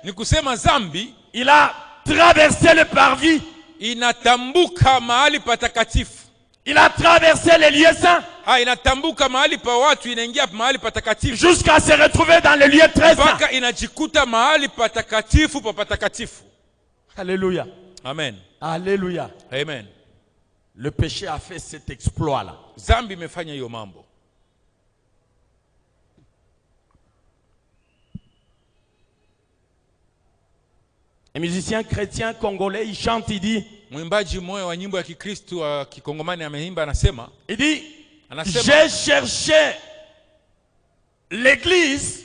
Speaker 2: Ni kusema zambi
Speaker 1: il a traversé le parvis.
Speaker 2: inatambuka mahali patakatifu.
Speaker 1: Il a traversé les lieux saints
Speaker 2: Inatambuka mahali pa watu, inaingia mahali patakatifu,
Speaker 1: jusqu'à se retrouver dans les lieux très saints.
Speaker 2: mpaka inajikuta mahali patakatifu pa patakatifu.
Speaker 1: Alléluia.
Speaker 2: Amen.
Speaker 1: Alléluia.
Speaker 2: Amen.
Speaker 1: Le péché a fait cet exploit-là.
Speaker 2: Zambi imefanya hiyo mambo.
Speaker 1: Un musicien chrétien congolais, il chante, il dit,
Speaker 2: Mwimbaji mmoja wa nyimbo ya Kikristo wa Kikongomani ameimba, anasema
Speaker 1: j'ai cherché l'église,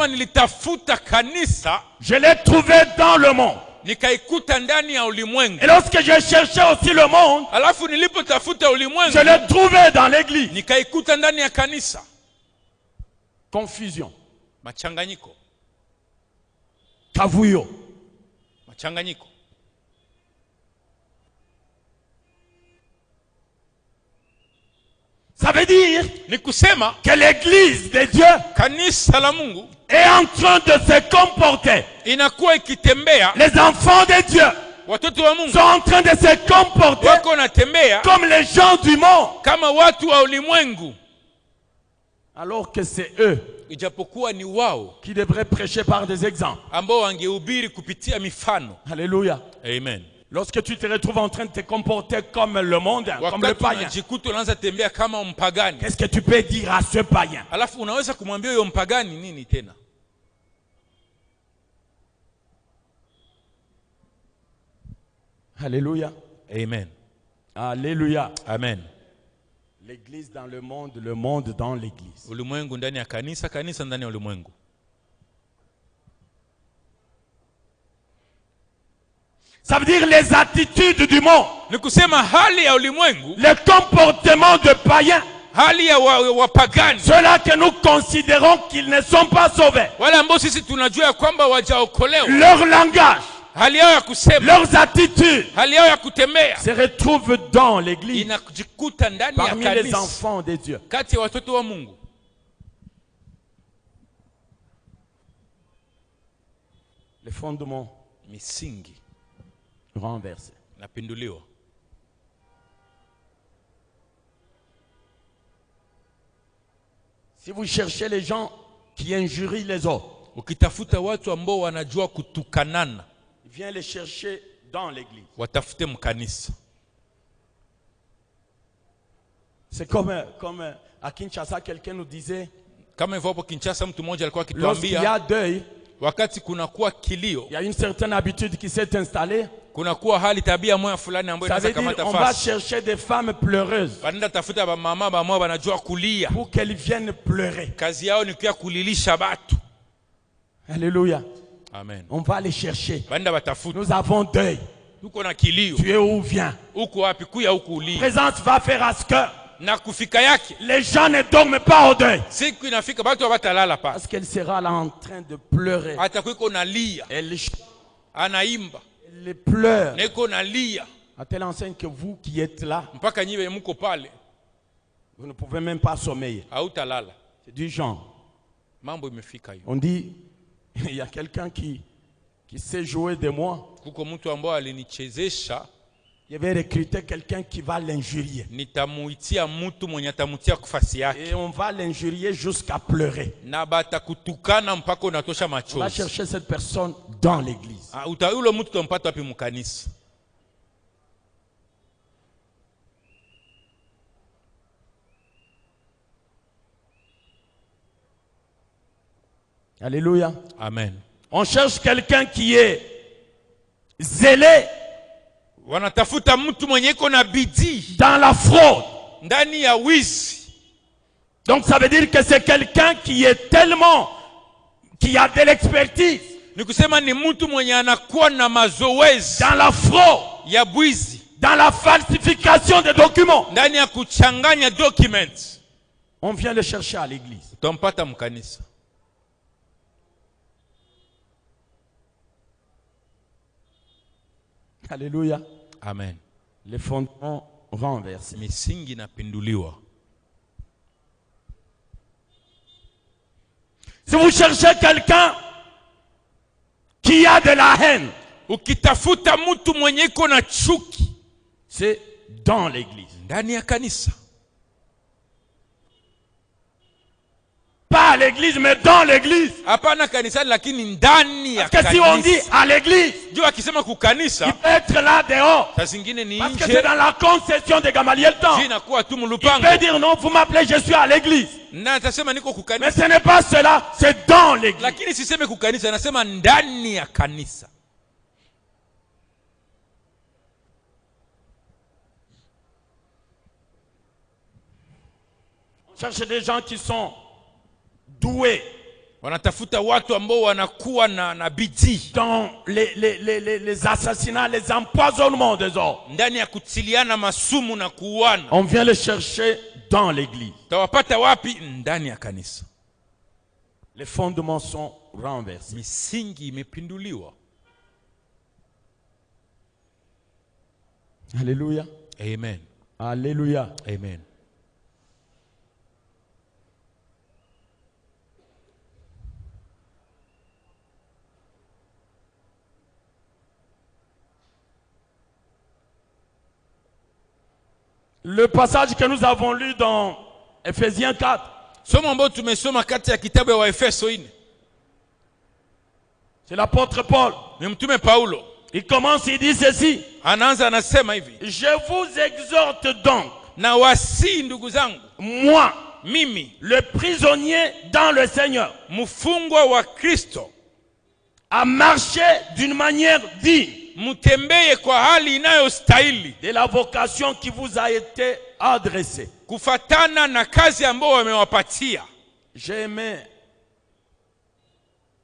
Speaker 2: nilitafuta kanisa,
Speaker 1: je l'ai trouvé dans le monde.
Speaker 2: nikaikuta ndani ya ulimwengu.
Speaker 1: Et lorsque j'ai cherché aussi le monde,
Speaker 2: Alafu nilipotafuta ulimwengu,
Speaker 1: je l'ai trouvé dans l'église.
Speaker 2: nikaikuta ndani ya kanisa.
Speaker 1: Confusion.
Speaker 2: Machanganyiko.
Speaker 1: Kavuyo.
Speaker 2: Machanganyiko.
Speaker 1: Ça veut dire
Speaker 2: Ni kusema
Speaker 1: que l'église de Dieu
Speaker 2: kanisa la Mungu
Speaker 1: est en train de se comporter.
Speaker 2: inakuwa ikitembea,
Speaker 1: Les enfants de Dieu
Speaker 2: watoto wa Mungu
Speaker 1: sont en train de se comporter
Speaker 2: wako natembea
Speaker 1: comme les gens du monde.
Speaker 2: kama watu wa ulimwengu,
Speaker 1: Alors que c'est eux
Speaker 2: ijapokuwa ni wao
Speaker 1: qui devraient prêcher par des exemples.
Speaker 2: ambao wangehubiri kupitia mifano.
Speaker 1: Alléluia.
Speaker 2: Amen.
Speaker 1: Lorsque tu te retrouves en train de te comporter comme le monde, comme le païen,
Speaker 2: unajikuta unaanza tembea kama mpagani.
Speaker 1: qu'est-ce que tu peux dire à ce païen?
Speaker 2: Alafu unaweza kumwambia huyo mpagani nini tena?
Speaker 1: Alléluia.
Speaker 2: Amen.
Speaker 1: Alléluia.
Speaker 2: Amen.
Speaker 1: L'église dans le monde dans l'église.
Speaker 2: Ulimwengu ndani ya kanisa, kanisa ndani ya ulimwengu.
Speaker 1: Ça veut dire les attitudes du monde.
Speaker 2: Ni kusema hali ya ulimwengu,
Speaker 1: Les comportements de païens.
Speaker 2: hali ya wapagani.
Speaker 1: Ceux-là que nous considérons qu'ils ne sont pas sauvés.
Speaker 2: Wale ambao sisi tunajua ya kwamba wajaokolewa.
Speaker 1: Leur langage,
Speaker 2: Hali yao ya kusema,
Speaker 1: leurs attitudes
Speaker 2: hali yao ya kutembea
Speaker 1: se retrouvent dans l'église,
Speaker 2: inajikuta ndani ya
Speaker 1: parmi les
Speaker 2: kanisa,
Speaker 1: enfants de Dieu.
Speaker 2: kati ya watoto wa Mungu.
Speaker 1: Les fondements
Speaker 2: Misingi
Speaker 1: renversés.
Speaker 2: napinduliwa.
Speaker 1: Si vous cherchez les gens qui injurient les autres,
Speaker 2: Ukitafuta watu ambao wanajua kutukanana,
Speaker 1: viens les chercher dans l'église.
Speaker 2: watafute mkanisa.
Speaker 1: C'est comme à Kinshasa, quelqu'un nous disait,
Speaker 2: Kama hivyo hapo Kinshasa mtu mmoja alikuwa
Speaker 1: lorsqu'il y
Speaker 2: akituambia
Speaker 1: a deuil,
Speaker 2: wakati kunakuwa kilio,
Speaker 1: il y a une certaine habitude qui s'est installée.
Speaker 2: kunakuwa hali tabia moja fulani ambayo
Speaker 1: Ça
Speaker 2: inaweza
Speaker 1: veut dire
Speaker 2: kamata
Speaker 1: on va
Speaker 2: fasi.
Speaker 1: chercher des femmes pleureuses
Speaker 2: Wanaenda tafuta mama bamoja wanajua kulia.
Speaker 1: pour qu'elles viennent pleurer.
Speaker 2: Kazi yao ni kuya kulilisha watu.
Speaker 1: Alléluia.
Speaker 2: Amen.
Speaker 1: On va les chercher.
Speaker 2: Banda batafuta.
Speaker 1: Nous avons deuil.
Speaker 2: Tuko na kilio.
Speaker 1: Tu es où? Viens.
Speaker 2: Huko wapi? Kuya huko ulia.
Speaker 1: Présence va faire à ce que
Speaker 2: Na kufika yake,
Speaker 1: les gens ne dorment pas au deuil.
Speaker 2: siku inafika watu hawatalala pa.
Speaker 1: Parce qu'elle sera là en train de pleurer.
Speaker 2: Hata kuiko nalia,
Speaker 1: Elle
Speaker 2: anaimba,
Speaker 1: pleure.
Speaker 2: neko nalia,
Speaker 1: À telle enseigne que vous qui êtes là,
Speaker 2: mpaka nyiwe mko pale,
Speaker 1: vous ne pouvez même pas sommeiller.
Speaker 2: hautalala.
Speaker 1: C'est du genre.
Speaker 2: Mambo imefika hiyo.
Speaker 1: On dit, il y a quelqu'un qui sait jouer de moi.
Speaker 2: Kuko mtu ambao alinichezesha,
Speaker 1: Je vais recruter quelqu'un qui va l'injurier.
Speaker 2: nitamuitia mtu mwenye atamutia kufasi yake.
Speaker 1: Et on va l'injurier jusqu'à pleurer.
Speaker 2: Na batakutukana mpaka unatosha
Speaker 1: On va
Speaker 2: machozi.
Speaker 1: chercher cette personne dans l'église.
Speaker 2: Ule mtu utampata wapi mkanisa?
Speaker 1: Alléluia.
Speaker 2: Amen.
Speaker 1: On cherche quelqu'un qui est zélé
Speaker 2: Wanatafuta mtu mwenye iko na bidii
Speaker 1: dans la fraude.
Speaker 2: ndani ya wizi.
Speaker 1: Donc ça veut dire que c'est quelqu'un qui est tellement, qui a de l'expertise
Speaker 2: Ni kusema ni mtu mwenye anakuwa na mazoezi
Speaker 1: dans la fraude,
Speaker 2: ya bwizi,
Speaker 1: dans la falsification des documents.
Speaker 2: ndani ya kuchanganya documents.
Speaker 1: On vient le chercher à l'église.
Speaker 2: Utampata mkanisa.
Speaker 1: Alléluia.
Speaker 2: Amen.
Speaker 1: Les fondements renversés.
Speaker 2: Misingi inapinduliwa.
Speaker 1: Si vous cherchez quelqu'un qui a de la haine,
Speaker 2: Ukitafuta mtu mwenye iko na chuki,
Speaker 1: c'est dans l'église.
Speaker 2: ndani ya kanisa.
Speaker 1: Pas à l'église, mais dans l'église.
Speaker 2: Hapana kanisani, lakini ndani ya
Speaker 1: Parce que si on dit
Speaker 2: kanisa.
Speaker 1: à l'église,
Speaker 2: Juu akisema
Speaker 1: il
Speaker 2: kukanisa,
Speaker 1: peut être là dehors.
Speaker 2: saa zingine ni
Speaker 1: Parce que
Speaker 2: nje.
Speaker 1: c'est dans la concession de Gamaliel temps.
Speaker 2: Juu inakuwa tu
Speaker 1: Il peut
Speaker 2: mlupango.
Speaker 1: dire non, vous m'appelez, je suis à l'église.
Speaker 2: Na atasema niko
Speaker 1: Mais
Speaker 2: kukanisa.
Speaker 1: ce n'est pas cela, c'est dans l'église.
Speaker 2: Lakini siseme kukanisa, anasema ndani ya kanisa.
Speaker 1: On cherche des gens qui sont doués
Speaker 2: Wanatafuta watu ambao wanakuwa na bidii
Speaker 1: dans les assassinats, les empoisonnements des autres.
Speaker 2: ndani ya kutiliana masumu na kuuana.
Speaker 1: On vient les chercher dans l'église.
Speaker 2: Tawapata wapi? Ndani ya kanisa.
Speaker 1: Les fondements sont renversés.
Speaker 2: Misingi imepinduliwa.
Speaker 1: Alléluia.
Speaker 2: Amen.
Speaker 1: Alléluia.
Speaker 2: Amen.
Speaker 1: Le passage que nous avons lu dans Ephésiens 4,
Speaker 2: Somo ambao tumesoma kati ya kitabu ya Waefeso 4.
Speaker 1: c'est l'apôtre Paul
Speaker 2: Ni mtume Paulo
Speaker 1: Il commence, il dit ceci.
Speaker 2: Anaanza anasema hivi.
Speaker 1: Je vous exhorte donc,
Speaker 2: Na wasi ndugu zangu,
Speaker 1: moi,
Speaker 2: mimi,
Speaker 1: le prisonnier dans le Seigneur,
Speaker 2: mfungwa wa Kristo,
Speaker 1: à marcher d'une manière digne
Speaker 2: mtembeye kwa hali inayostahili
Speaker 1: de la vocation qui vous a été adressée.
Speaker 2: kufatana na kazi ambayo wamewapatia.
Speaker 1: J'ai aimé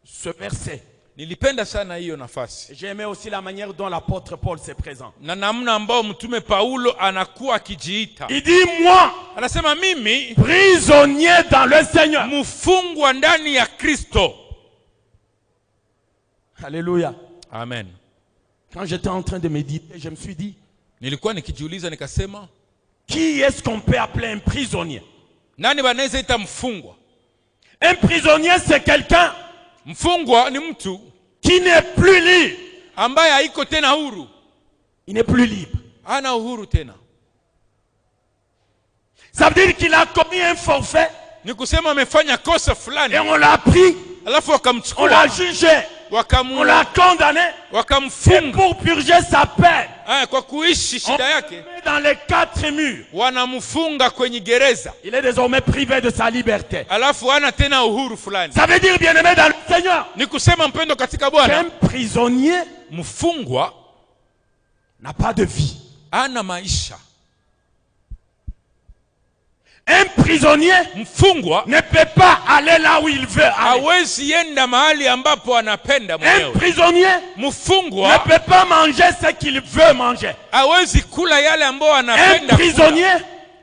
Speaker 1: ce verset.
Speaker 2: Nilipenda sana hiyo nafasi.
Speaker 1: J'ai aimé aussi la manière dont l'apôtre Paul se présente.
Speaker 2: Na namna ambao mtume Paulo anakuwa akijiita.
Speaker 1: Il dit, moi,
Speaker 2: Anasema mimi,
Speaker 1: prisonnier dans le Seigneur.
Speaker 2: mfungwa ndani ya Kristo.
Speaker 1: Alléluia.
Speaker 2: Amen.
Speaker 1: Quand j'étais en train de méditer, je me suis dit,
Speaker 2: Nilikuwa nikijiuliza nikasema,
Speaker 1: qui est-ce qu'on peut appeler un prisonnier?
Speaker 2: nani banaweza ita mfungwa?
Speaker 1: Un prisonnier, c'est quelqu'un
Speaker 2: Mfungwa ni mtu
Speaker 1: qui n'est plus libre.
Speaker 2: ambaye haiko tena huru.
Speaker 1: Il n'est plus libre.
Speaker 2: Hana uhuru tena.
Speaker 1: Ça veut dire qu'il a commis un forfait
Speaker 2: Ni kusema amefanya kosa fulani,
Speaker 1: et on l'a pris,
Speaker 2: alafu
Speaker 1: on l'a
Speaker 2: wakamchukua,
Speaker 1: jugé, on l'a condamné. Et
Speaker 2: wakamfunga.
Speaker 1: pour purger sa peine,
Speaker 2: Kwa kuishi
Speaker 1: on
Speaker 2: shida
Speaker 1: le
Speaker 2: yake,
Speaker 1: met dans les 4 murs.
Speaker 2: wanamfunga kwenye gereza,
Speaker 1: Il est désormais privé de sa liberté.
Speaker 2: alafu hana tena uhuru fulani.
Speaker 1: Ça veut dire, bien-aimé dans le Seigneur,
Speaker 2: Ni kusema mpendo katika Bwana,
Speaker 1: qu'un prisonnier
Speaker 2: mfungwa
Speaker 1: n'a pas de vie.
Speaker 2: ana maisha.
Speaker 1: Un prisonnier
Speaker 2: Mfungwa
Speaker 1: ne peut pas aller là où il veut aller.
Speaker 2: hawezi enda mahali ambapo anapenda
Speaker 1: Un
Speaker 2: mwenyewe.
Speaker 1: prisonnier ne
Speaker 2: Mfungwa
Speaker 1: peut pas manger ce qu'il veut manger.
Speaker 2: hawezi kula yale ambayo
Speaker 1: Un
Speaker 2: anapenda kula.
Speaker 1: prisonnier,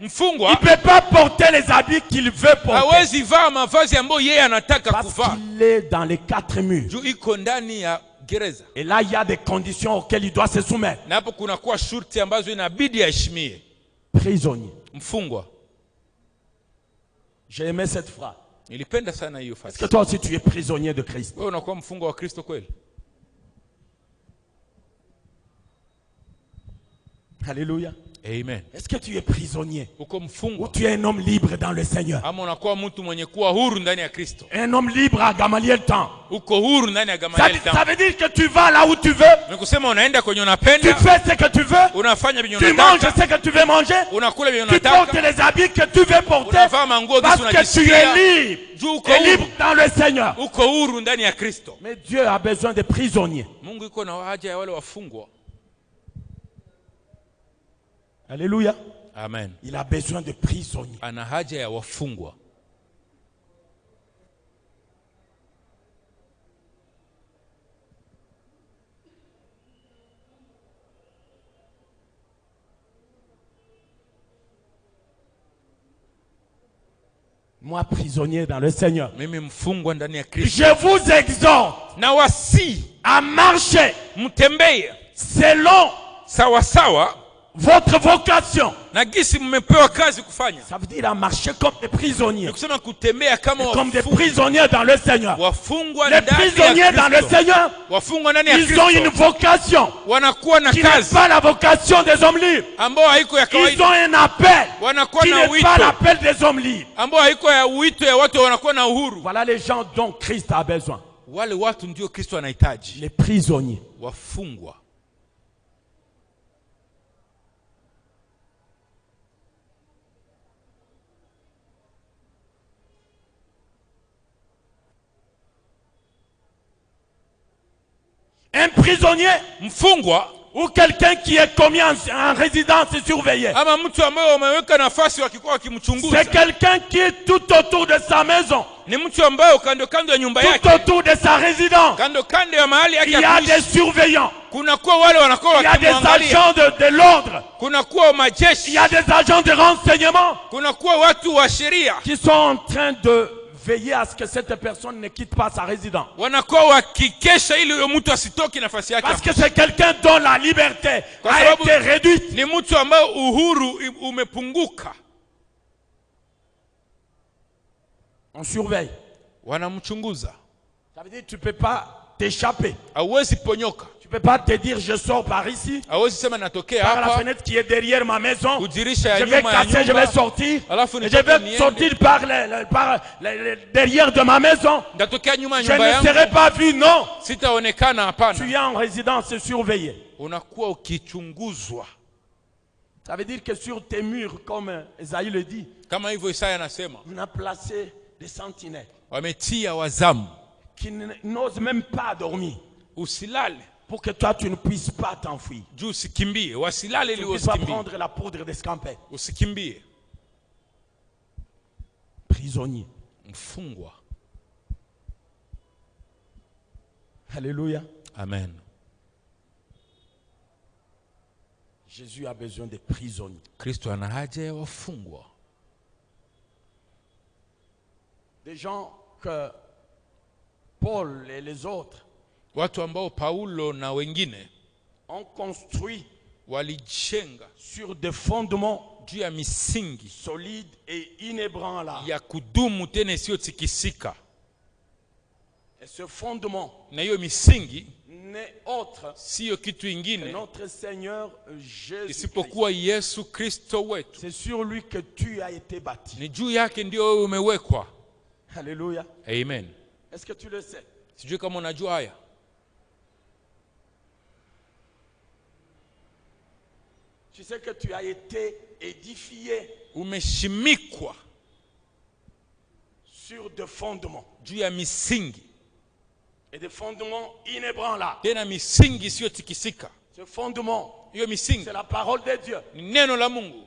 Speaker 1: il
Speaker 2: Mfungwa
Speaker 1: ne peut pas porter les habits qu'il veut porter.
Speaker 2: hawezi vaa mavazi ambayo yeye anataka
Speaker 1: Parce
Speaker 2: kuvaa.
Speaker 1: qu'il est dans les 4 murs.
Speaker 2: Juu iko ndani ya gereza.
Speaker 1: Et là, il y a des conditions auxquelles il doit se soumettre.
Speaker 2: Na hapo kunakuwa shurti ambazo inabidi aheshimie.
Speaker 1: Prisonnier.
Speaker 2: Mfungwa.
Speaker 1: J'ai aimé cette phrase.
Speaker 2: Nilipenda sana hiyo
Speaker 1: Est-ce
Speaker 2: fasi.
Speaker 1: que toi aussi tu es prisonnier de Christ?
Speaker 2: Wewe unakuwa mfungwa wa Kristo kweli?
Speaker 1: Alléluia.
Speaker 2: Amen.
Speaker 1: Est-ce que tu es prisonnier?
Speaker 2: Uko
Speaker 1: Ou
Speaker 2: mfungwa
Speaker 1: tu es un homme libre dans le Seigneur?
Speaker 2: ama unakuwa mtu mwenye kuwa huru ndani ya Kristo?
Speaker 1: Un homme libre à Gamaliel temps.
Speaker 2: Uko huru ndani ya
Speaker 1: Ça,
Speaker 2: Gamaliel
Speaker 1: ça
Speaker 2: Town.
Speaker 1: veut dire que tu vas là où tu veux.
Speaker 2: Ni kusema unaenda kwenye
Speaker 1: Tu
Speaker 2: unapenda,
Speaker 1: fais ce que tu veux.
Speaker 2: unafanya vyenye
Speaker 1: Tu manges
Speaker 2: unataka,
Speaker 1: ce que tu veux manger.
Speaker 2: unakula vyenye
Speaker 1: Tu portes
Speaker 2: unataka,
Speaker 1: les habits que tu veux porter.
Speaker 2: unavaa manguo
Speaker 1: Parce
Speaker 2: gisi
Speaker 1: que tu es
Speaker 2: unajisikia.
Speaker 1: libre.
Speaker 2: Juu
Speaker 1: Tu es libre dans le Seigneur.
Speaker 2: uko huru ndani ya Kristo.
Speaker 1: Mais Dieu a besoin de prisonniers.
Speaker 2: Mungu iko na haja ya wale wafungwa.
Speaker 1: Alléluia.
Speaker 2: Amen.
Speaker 1: Il a besoin de prisonniers.
Speaker 2: Ana haja ya wafungwa.
Speaker 1: Moi, prisonnier dans le Seigneur.
Speaker 2: Mimi mfungwa ndani ya Kristo.
Speaker 1: Je vous exhorte
Speaker 2: Na wasi
Speaker 1: à marcher
Speaker 2: mtembee
Speaker 1: selon
Speaker 2: sawa sawa
Speaker 1: votre vocation.
Speaker 2: na gisi mmepewa kazi kufanya.
Speaker 1: Ça veut dire à marcher comme des prisonniers.
Speaker 2: Ni kusema kutembea kama
Speaker 1: Comme des
Speaker 2: wafungwa.
Speaker 1: prisonniers dans le Seigneur.
Speaker 2: Wafungwa
Speaker 1: Les
Speaker 2: ndani
Speaker 1: prisonniers
Speaker 2: ya
Speaker 1: dans le
Speaker 2: Kristo.
Speaker 1: Seigneur,
Speaker 2: Wafungwa ndani ya
Speaker 1: ils ont une
Speaker 2: Kristo
Speaker 1: vocation
Speaker 2: wanakuwa na
Speaker 1: qui n'est
Speaker 2: kazi
Speaker 1: pas la vocation des hommes libres.
Speaker 2: ambao haiko ya
Speaker 1: Ils ont
Speaker 2: kawaida,
Speaker 1: un appel
Speaker 2: wanakuwa
Speaker 1: qui
Speaker 2: na
Speaker 1: n'est pas
Speaker 2: wito
Speaker 1: l'appel des hommes libres.
Speaker 2: ambao haiko ya wito ya watu wanakuwa na uhuru.
Speaker 1: Voilà les gens dont Christ a besoin.
Speaker 2: Wale watu ndio Kristo anahitaji,
Speaker 1: Les prisonniers.
Speaker 2: wafungwa.
Speaker 1: Un prisonnier
Speaker 2: Mfungwa
Speaker 1: ou quelqu'un qui est commis en résidence surveillée.
Speaker 2: ama mtu ambaye wameweka nafasi wakikuwa
Speaker 1: C'est
Speaker 2: wakimchunguza,
Speaker 1: quelqu'un qui est tout autour de sa maison,
Speaker 2: ni mtu ambaye kando kando ya nyumba
Speaker 1: tout
Speaker 2: yake,
Speaker 1: autour de sa résidence.
Speaker 2: kando kando ya mahali yake
Speaker 1: Il y
Speaker 2: ya
Speaker 1: a des
Speaker 2: kuishi,
Speaker 1: surveillants,
Speaker 2: kunakuwa wale wanakuwa
Speaker 1: il y a des
Speaker 2: wakimwangalia,
Speaker 1: agents de l'ordre,
Speaker 2: kunakuwa
Speaker 1: il
Speaker 2: majeshi,
Speaker 1: y a des agents de renseignement
Speaker 2: kunakuwa watu wa sheria
Speaker 1: qui sont en train de veiller à ce que cette personne ne quitte pas sa résidence.
Speaker 2: wanakuwa wakikesha ili huyo mtu asitoke nafasi yake.
Speaker 1: Parce que c'est quelqu'un dont la liberté
Speaker 2: Kwa
Speaker 1: a
Speaker 2: sababu
Speaker 1: été réduite.
Speaker 2: ni mtu ambaye uhuru umepunguka.
Speaker 1: On surveille.
Speaker 2: Wanamchunguza.
Speaker 1: Ça veut dire que tu ne peux pas t'échapper.
Speaker 2: Hauwezi ponyoka.
Speaker 1: Tu ne peux pas te dire je sors par ici,
Speaker 2: Hauwezi sema natokea
Speaker 1: par la
Speaker 2: hapa.
Speaker 1: fenêtre qui est derrière ma maison.
Speaker 2: Kudirisha ya
Speaker 1: Je vais
Speaker 2: nyuma ya
Speaker 1: casser, je
Speaker 2: nyumba.
Speaker 1: vais sortir.
Speaker 2: Alafu
Speaker 1: Et je
Speaker 2: nitoke
Speaker 1: vais
Speaker 2: niende.
Speaker 1: sortir par derrière de ma maison.
Speaker 2: Ndatokea nyuma ya
Speaker 1: Je
Speaker 2: nyumba
Speaker 1: ne
Speaker 2: yangu.
Speaker 1: serai pas vu, non.
Speaker 2: Sitaonekana hapana.
Speaker 1: Tu es en résidence surveillée.
Speaker 2: Unakuwa ukichunguzwa.
Speaker 1: Ça veut dire que sur tes murs, comme Esaïe le dit,
Speaker 2: Kama hivyo Isaya anasema,
Speaker 1: on a placé des sentinelles
Speaker 2: wametia wazamu.
Speaker 1: qui n'osent même pas dormir
Speaker 2: Usilale
Speaker 1: pour que toi tu ne puisses pas t'enfuir.
Speaker 2: juu usikimbie. Wasilale
Speaker 1: Tu
Speaker 2: ili
Speaker 1: ne puisses pas
Speaker 2: usikimbie.
Speaker 1: prendre la poudre d'escampette.
Speaker 2: Usikimbie.
Speaker 1: Prisonnier.
Speaker 2: Mfungwa.
Speaker 1: Alléluia.
Speaker 2: Amen.
Speaker 1: Jésus a besoin de prisonniers.
Speaker 2: Kristo ana haja ya wafungwa.
Speaker 1: Des gens que Paul et les autres
Speaker 2: Watu ambao Paulo na wengine
Speaker 1: ont construit
Speaker 2: walijenga
Speaker 1: sur des fondements
Speaker 2: juu ya misingi
Speaker 1: solides et inébranlables.
Speaker 2: ya kudumu tena isiyotikisika.
Speaker 1: Et ce fondement
Speaker 2: Na hiyo misingi
Speaker 1: n'est autre
Speaker 2: siyo kitu
Speaker 1: que
Speaker 2: ingine
Speaker 1: notre Seigneur Jésus.
Speaker 2: isipokuwa Yesu Kristo wetu.
Speaker 1: C'est sur lui que tu as été bâti.
Speaker 2: Ni juu yake ndio wewe umewekwa.
Speaker 1: Alléluia.
Speaker 2: Amen.
Speaker 1: Est-ce que tu le sais?
Speaker 2: Sijui kama unajua haya.
Speaker 1: Tu sais que tu as été édifié
Speaker 2: Umeshimikwa
Speaker 1: sur des fondements.
Speaker 2: juu ya misingi.
Speaker 1: Et des fondements inébranlables.
Speaker 2: Tena misingi isiyotikisika.
Speaker 1: Ce fondement,
Speaker 2: Hiyo misingi
Speaker 1: c'est la parole de Dieu.
Speaker 2: ni neno la Mungu.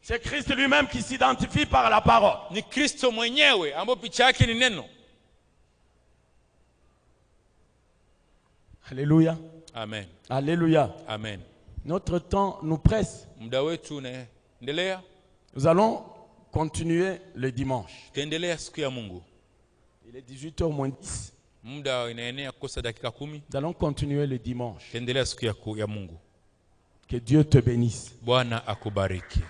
Speaker 1: C'est Christ lui-même qui s'identifie par la parole.
Speaker 2: Ni Kristo mwenyewe ambapo picha yake ni neno.
Speaker 1: Alléluia.
Speaker 2: Amen.
Speaker 1: Alléluia.
Speaker 2: Amen.
Speaker 1: Notre temps nous presse.
Speaker 2: Muda wetu unaendelea.
Speaker 1: Nous allons continuer le dimanche.
Speaker 2: Tutaendelea siku ya Mungu.
Speaker 1: Il est 18h moins 10.
Speaker 2: Muda inaenea kosa dakika 10.
Speaker 1: Nous allons continuer le dimanche.
Speaker 2: Tutaendelea siku ya Mungu.
Speaker 1: Que Dieu te bénisse.
Speaker 2: Bwana akubariki.